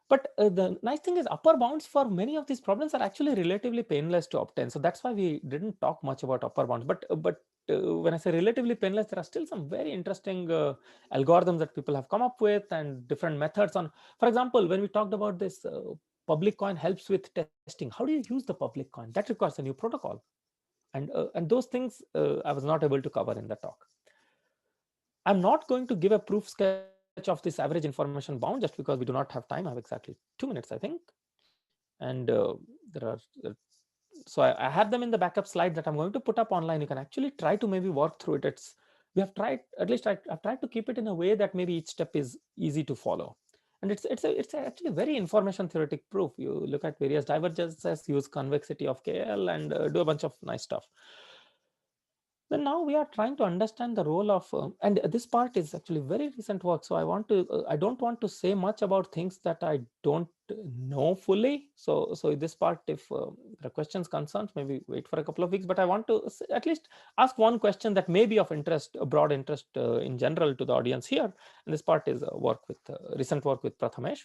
But the nice thing is upper bounds for many of these problems are actually relatively painless to obtain. So that's why we didn't talk much about upper bounds. But when I say relatively painless, there are still some very interesting algorithms that people have come up with and different methods on. For example, when we talked about this public coin helps with testing, how do you use the public coin? That requires a new protocol. And those things I was not able to cover in the talk. I'm not going to give a proof sketch of this average information bound just because we do not have time. I have exactly 2 minutes, I think. And there are, so I have them in the backup slide that I'm going to put up online. You can actually try to maybe work through it. We have tried, at least I've tried to keep it in a way that maybe each step is easy to follow. And it's actually a very information theoretic proof. You look at various divergences, use convexity of KL, and do a bunch of nice stuff. Then now we are trying to understand the role of, and this part is actually very recent work. So I don't want to say much about things that I don't know fully. So this part, if there are questions, concerns, maybe wait for a couple of weeks, but I want to at least ask one question that may be of interest, a broad interest in general to the audience here. And this part is work with, recent work with Prathamesh.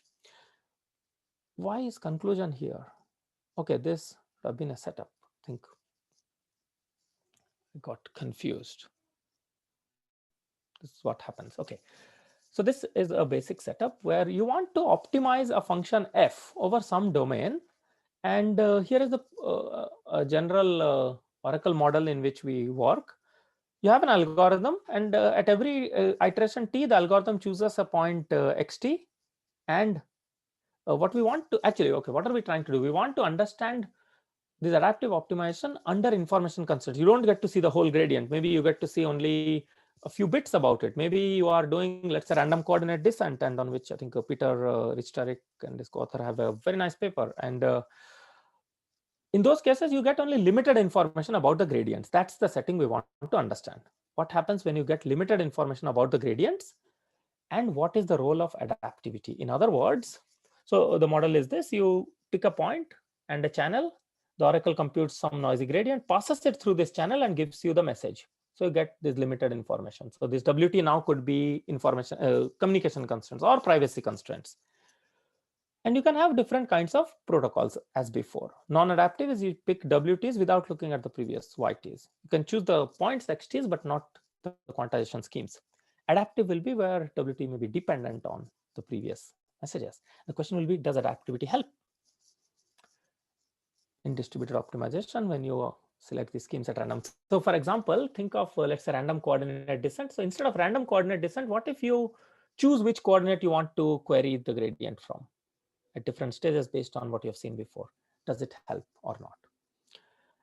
Why is conclusion here? Okay, this would have been a setup, I think. I got confused. This is what happens. Okay, so this is a basic setup where you want to optimize a function f over some domain, and here is the a general Oracle model in which we work. You have an algorithm, and at every iteration t, the algorithm chooses a point xt, and what we want to actually, okay, what are we trying to do? We want to understand this adaptive optimization under information constraints. You don't get to see the whole gradient. Maybe you get to see only a few bits about it. Maybe you are doing, let's say, random coordinate descent, and on which I think Peter Richterik and his co-author have a very nice paper. And in those cases, you get only limited information about the gradients. That's the setting we want to understand. What happens when you get limited information about the gradients, and what is the role of adaptivity? In other words, so the model is this: you pick a point and a channel. The Oracle computes some noisy gradient, passes it through this channel, and gives you the message. So you get this limited information. So this WT now could be information, communication constraints or privacy constraints. And you can have different kinds of protocols as before. Non-adaptive is you pick WTs without looking at the previous YTs. You can choose the points XTs, but not the quantization schemes. Adaptive will be where WT may be dependent on the previous messages. The question will be, does adaptivity help? In distributed optimization, when you select the schemes at random. So for example, think of let's say random coordinate descent. So instead of random coordinate descent, what if you choose which coordinate you want to query the gradient from at different stages based on what you have seen before? Does it help or not?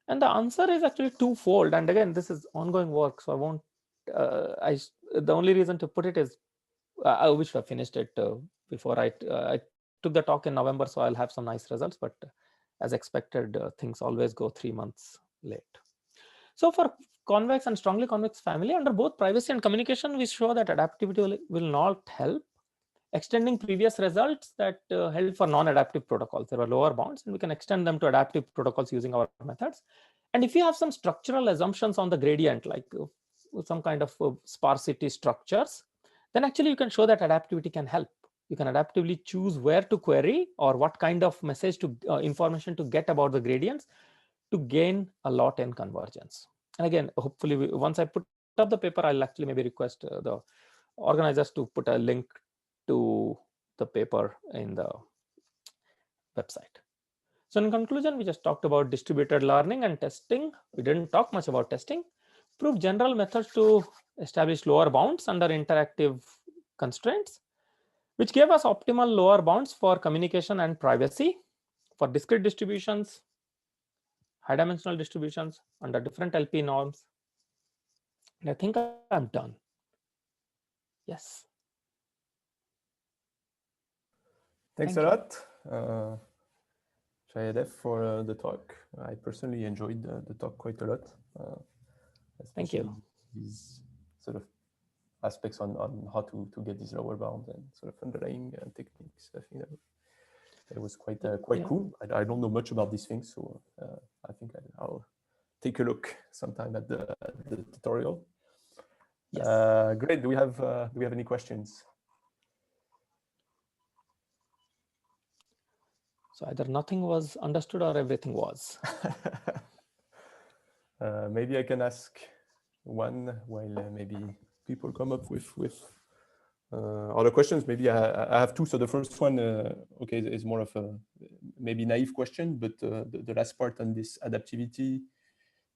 And the answer is actually twofold. And again, this is ongoing work, so I won't. The only reason to put it is I wish I finished it before I took the talk in November, so I'll have some nice results. But as expected, things always go 3 months late. So for convex and strongly convex family, under both privacy and communication, we show that adaptivity will not help. Extending previous results that held for non-adaptive protocols, there were lower bounds, and we can extend them to adaptive protocols using our methods. And if you have some structural assumptions on the gradient, like some kind of sparsity structures, then actually you can show that adaptivity can help. You can adaptively choose where to query or what kind of message to information to get about the gradients to gain a lot in convergence. And again, hopefully, once I put up the paper, I'll actually maybe request the organizers to put a link to the paper in the website. So in conclusion, we just talked about distributed learning and testing. We didn't talk much about testing. Proved general methods to establish lower bounds under interactive constraints, which gave us optimal lower bounds for communication and privacy for discrete distributions, high dimensional distributions under different LP norms. And I think I'm done. Yes. Thanks a lot, Jayadev, for the talk. I personally enjoyed the talk quite a lot. Thank you. These sort of aspects on how to get these lower bounds and sort of underlying techniques. I think that it was quite cool. I don't know much about these things, so I think I'll take a look sometime at the tutorial. Yes. Great. Do we have any questions? So either nothing was understood or everything was. Maybe I can ask one while maybe people come up with other questions. Maybe I have two. So the first one, okay, is more of a maybe naive question, but the last part on this adaptivity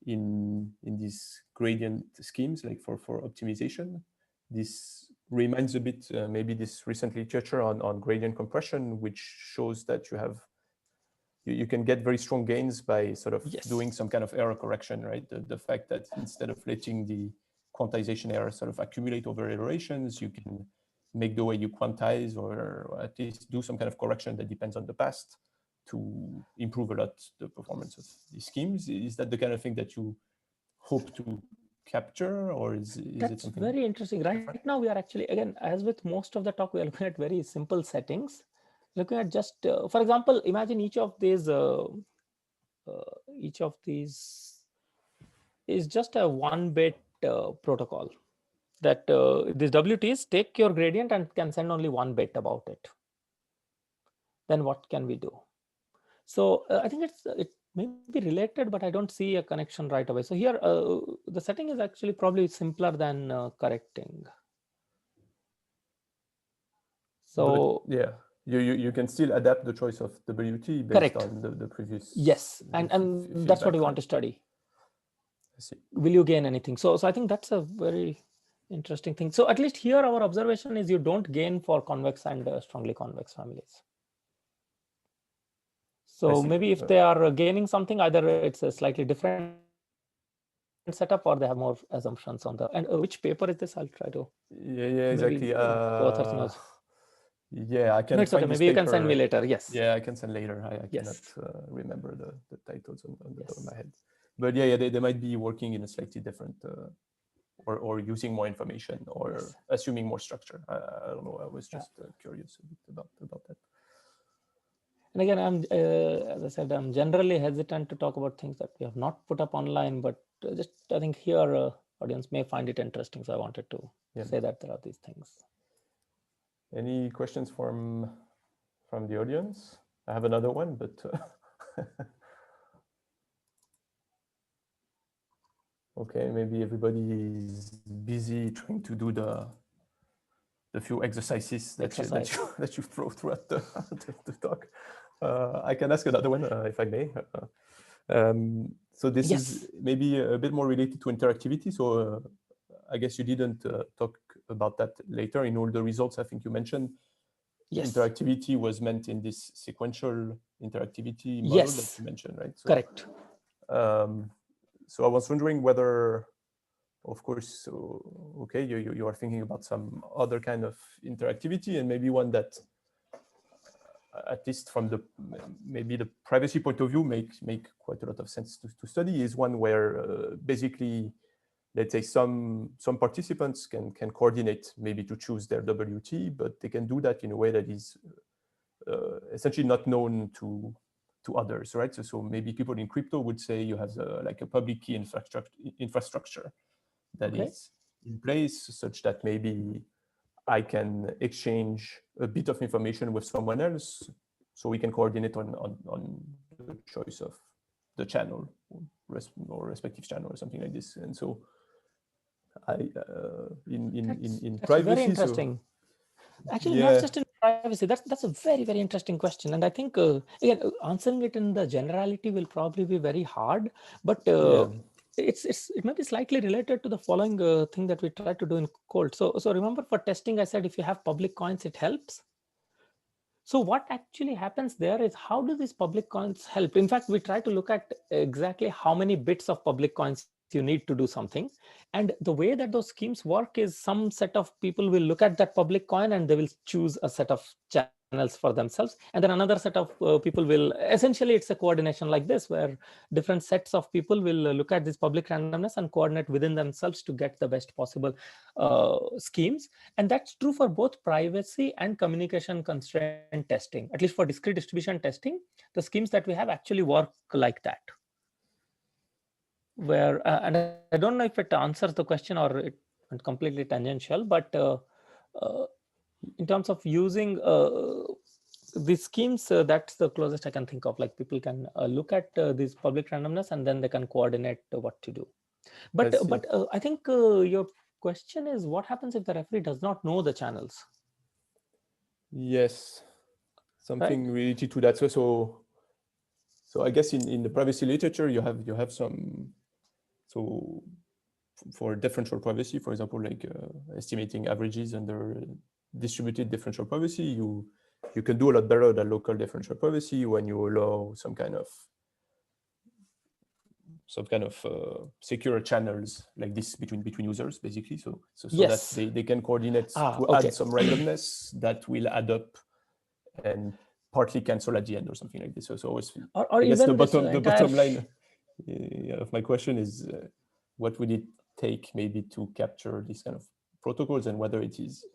in these gradient schemes, like for optimization. This reminds a bit maybe this recent literature on gradient compression, which shows that you can get very strong gains by sort of doing some kind of error correction, right? The fact that instead of letting the quantization error sort of accumulate over iterations, you can make the way you quantize, or at least do some kind of correction that depends on the past, to improve a lot the performance of these schemes. Is that the kind of thing that you hope to capture, or is it something very interesting? Right different? now we are actually, again, as with most of the talk, we are looking at very simple settings, looking at just for example, imagine each of these is just a 1-bit protocol that these WTs take your gradient and can send only 1 bit about it. Then what can we do? So I think it may be related, but I don't see a connection right away. So here the setting is actually probably simpler than correcting. So but, yeah, you can still adapt the choice of WT based on the previous. Yes, and that's what we want to study. I see. Will you gain anything? So I think that's a very interesting thing. So at least here our observation is you don't gain for convex and strongly convex families. So maybe if they are gaining something, either it's a slightly different setup or they have more assumptions on the, and which paper is this? I'll try to. Yeah, exactly. Co-authors knows. Yeah, I can. No, it's okay. Maybe you can send me later. Yes. Yeah, I can send later. I cannot remember the titles on the top of my head. But yeah, they might be working in a slightly different, or using more information, or assuming more structure. I don't know. I was just curious a bit about that. And again, as I said, I'm generally hesitant to talk about things that we have not put up online, but just I think here audience may find it interesting. So I wanted to say that there are these things. Any questions from the audience? I have another one, but okay, maybe everybody is busy trying to do the few exercises that you throw throughout the talk. I can ask another one if I may. So this is maybe a bit more related to interactivity. So I guess you didn't talk about that later in all the results. I think you mentioned interactivity was meant in this sequential interactivity model that you mentioned, right? So, correct. So I was wondering whether, of course, okay, you are thinking about some other kind of interactivity, and maybe one that, at least from the maybe the privacy point of view, make quite a lot of sense to study, is one where basically, let's say some participants can coordinate maybe to choose their WT, but they can do that in a way that is essentially not known to others, right? So maybe people in crypto would say you have like a public key infrastructure that is in place, such that maybe I can exchange a bit of information with someone else, so we can coordinate on the choice of the channel or respective channel or something like this. And so in that's privacy, very interesting. Actually, not just in privacy. That's a very, very interesting question. And I think again, answering it in the generality will probably be very hard, but it may be slightly related to the following thing that we try to do in Cold. So remember, for testing, I said if you have public coins, it helps. So what actually happens there is, how do these public coins help? In fact, we try to look at exactly how many bits of public coins you need to do something. And the way that those schemes work is, some set of people will look at that public coin and they will choose a set of channels for themselves. And then another set of people will, essentially it's a coordination like this, where different sets of people will look at this public randomness and coordinate within themselves to get the best possible schemes. And that's true for both privacy and communication constraint testing. At least for discrete distribution testing, the schemes that we have actually work like that. Where, and I don't know if it answers the question or it's completely tangential, but in terms of using these schemes, that's the closest I can think of. Like, people can look at this public randomness and then they can coordinate what to do. But I think your question is, what happens if the referee does not know the channels? Yes, something related to that. So I guess in the privacy literature, you have some So for differential privacy, for example, like estimating averages under distributed differential privacy, you can do a lot better than local differential privacy when you allow some kind of secure channels like this between users, basically. So Yes. that they can coordinate to okay. add some randomness that will add up and partly cancel at the end or something like this. So always, or I guess even the bottom entire line of my question is what would it take maybe to capture these kind of protocols, and whether it is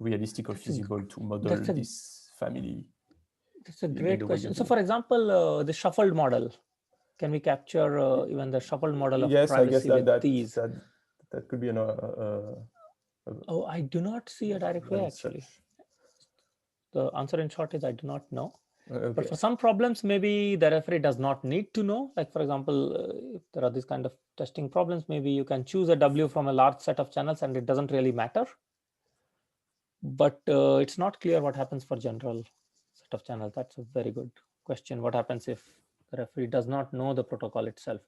realistic or feasible to model this family? That's a great question. So for example, the shuffled model, can we capture even the shuffled model of privacy with these? That could be an oh, I do not see a direct way, actually. The answer in short is I do not know. Okay. But for some problems, maybe the referee does not need to know. Like, for example, if there are these kind of testing problems, maybe you can choose a W from a large set of channels and it doesn't really matter. But it's not clear what happens for general set of channels. That's a very good question. What happens if the referee does not know the protocol itself?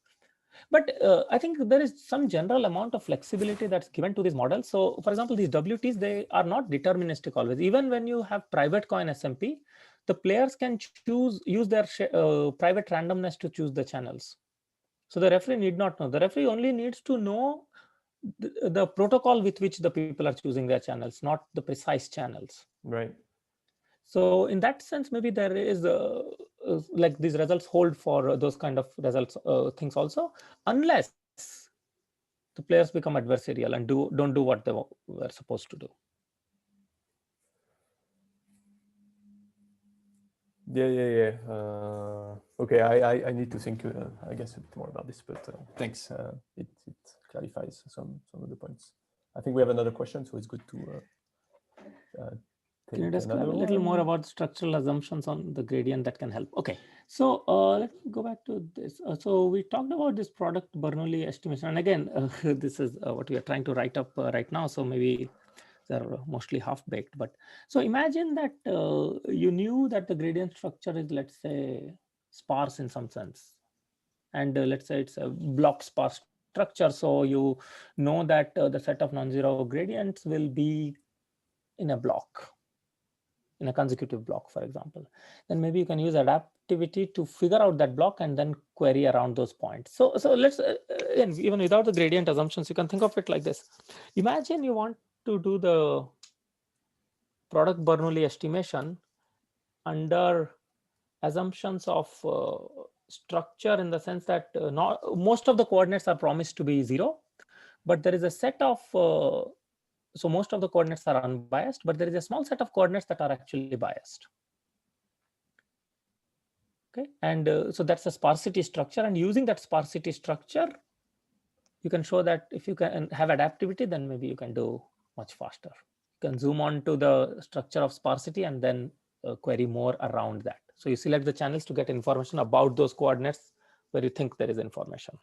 But I think there is some general amount of flexibility that's given to these models. So for example, these WTs, they are not deterministic always. Even when you have private coin SMP, the players can use their private randomness to choose the channels. So the referee need not know. The referee only needs to know the protocol with which the people are choosing their channels, not the precise channels. Right. So in that sense, maybe there is like these results hold for those kind of results things also, unless the players become adversarial and don't do what they were supposed to do. Yeah. Okay, I need to think, I guess, a bit more about this, but thanks. It clarifies some of the points. I think we have another question, so it's good to can you describe a little more about structural assumptions on the gradient that can help? Okay, so let me go back to this. So we talked about this product Bernoulli estimation, and again, this is what we are trying to write up right now. So maybe they're mostly half-baked. But so imagine that you knew that the gradient structure is, let's say, sparse in some sense, and let's say it's a block sparse structure. So you know that the set of non-zero gradients will be in a block, in a consecutive block, for example. Then maybe you can use adaptivity to figure out that block and then query around those points. So let's even without the gradient assumptions, you can think of it like this. Imagine you want to do the product Bernoulli estimation under assumptions of structure, in the sense that most of the coordinates are promised to be 0, but there is a set of so most of the coordinates are unbiased, but there is a small set of coordinates that are actually biased. Okay, and so that's a sparsity structure, and using that sparsity structure, you can show that if you can have adaptivity, then maybe you can do much faster. You can zoom on to the structure of sparsity and then query more around that. So you select the channels to get information about those coordinates where you think there is information.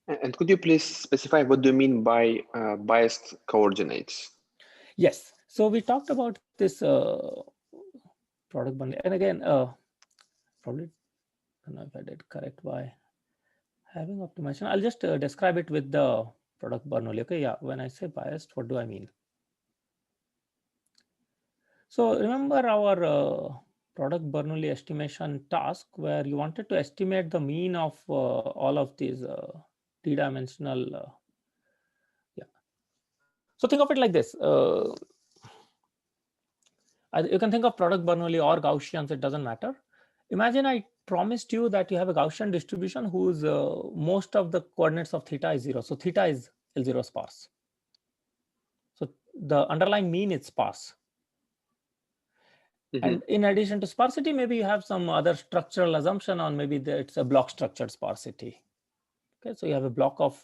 And could you please specify what do you mean by biased coordinates? Yes. So we talked about this product bundle, and again, probably I don't know if I did correct by having optimization. I'll just describe it with the product Bernoulli. Okay, yeah. When I say biased, what do I mean? So remember our product Bernoulli estimation task, where you wanted to estimate the mean of all of these d-dimensional. Yeah. So think of it like this. You can think of product Bernoulli or Gaussians, it doesn't matter. Imagine I promised you that you have a Gaussian distribution whose most of the coordinates of theta is 0. So theta is L0 sparse. So the underlying mean is sparse. Mm-hmm. And in addition to sparsity, maybe you have some other structural assumption on maybe it's a block structured sparsity. Okay, so you have a block of,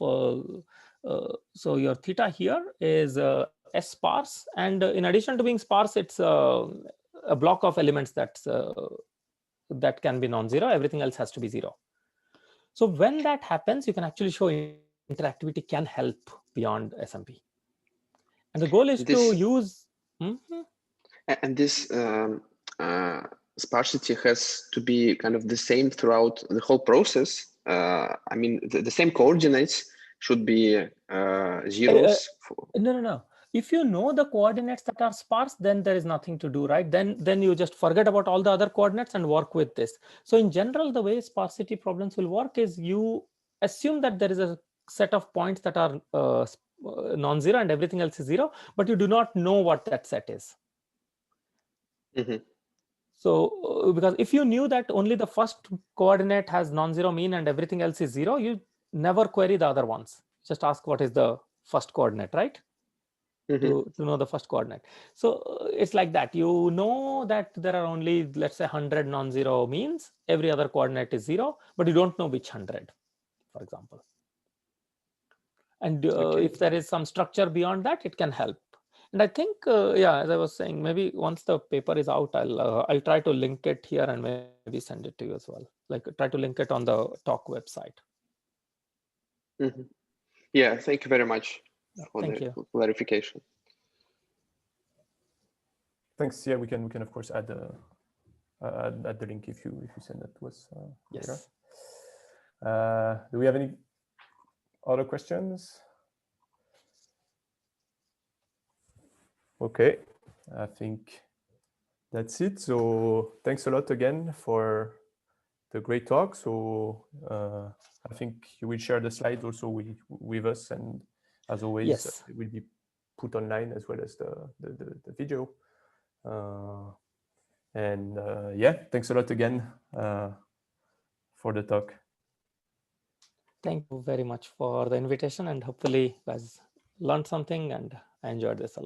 so your theta here is S sparse. And in addition to being sparse, it's a block of elements that can be non-zero. Everything else has to be 0. So when that happens, you can actually show interactivity can help beyond SMP. And the goal is to use. And this sparsity has to be kind of the same throughout the whole process. I mean, the same coordinates should be zeros. No. If you know the coordinates that are sparse, then there is nothing to do, right? Then you just forget about all the other coordinates and work with this. So in general, the way sparsity problems will work is you assume that there is a set of points that are non-zero and everything else is zero, but you do not know what that set is. So because if you knew that only the first coordinate has non-zero mean and everything else is zero, you never query the other ones. Just ask what is the first coordinate, right? To know the first coordinate. So it's like that. You know that there are only, let's say, 100 non-zero means. Every other coordinate is zero, but you don't know which 100, for example. And if there is some structure beyond that, it can help. And I think, yeah, as I was saying, maybe once the paper is out, I'll try to link it here and maybe send it to you as well. Like try to link it on the talk website. Yeah, thank you very much for Thank the you. clarification. Thanks. Yeah, we can of course add the link if you send that to us later. Yes. Do we have any other questions? Okay, I think that's it. So thanks a lot again for the great talk. So I think you will share the slides also with us, and as always, Yes. it will be put online as well as the video. And yeah, thanks a lot again for the talk. Thank you very much for the invitation, and hopefully you guys learned something, and I enjoyed this a lot.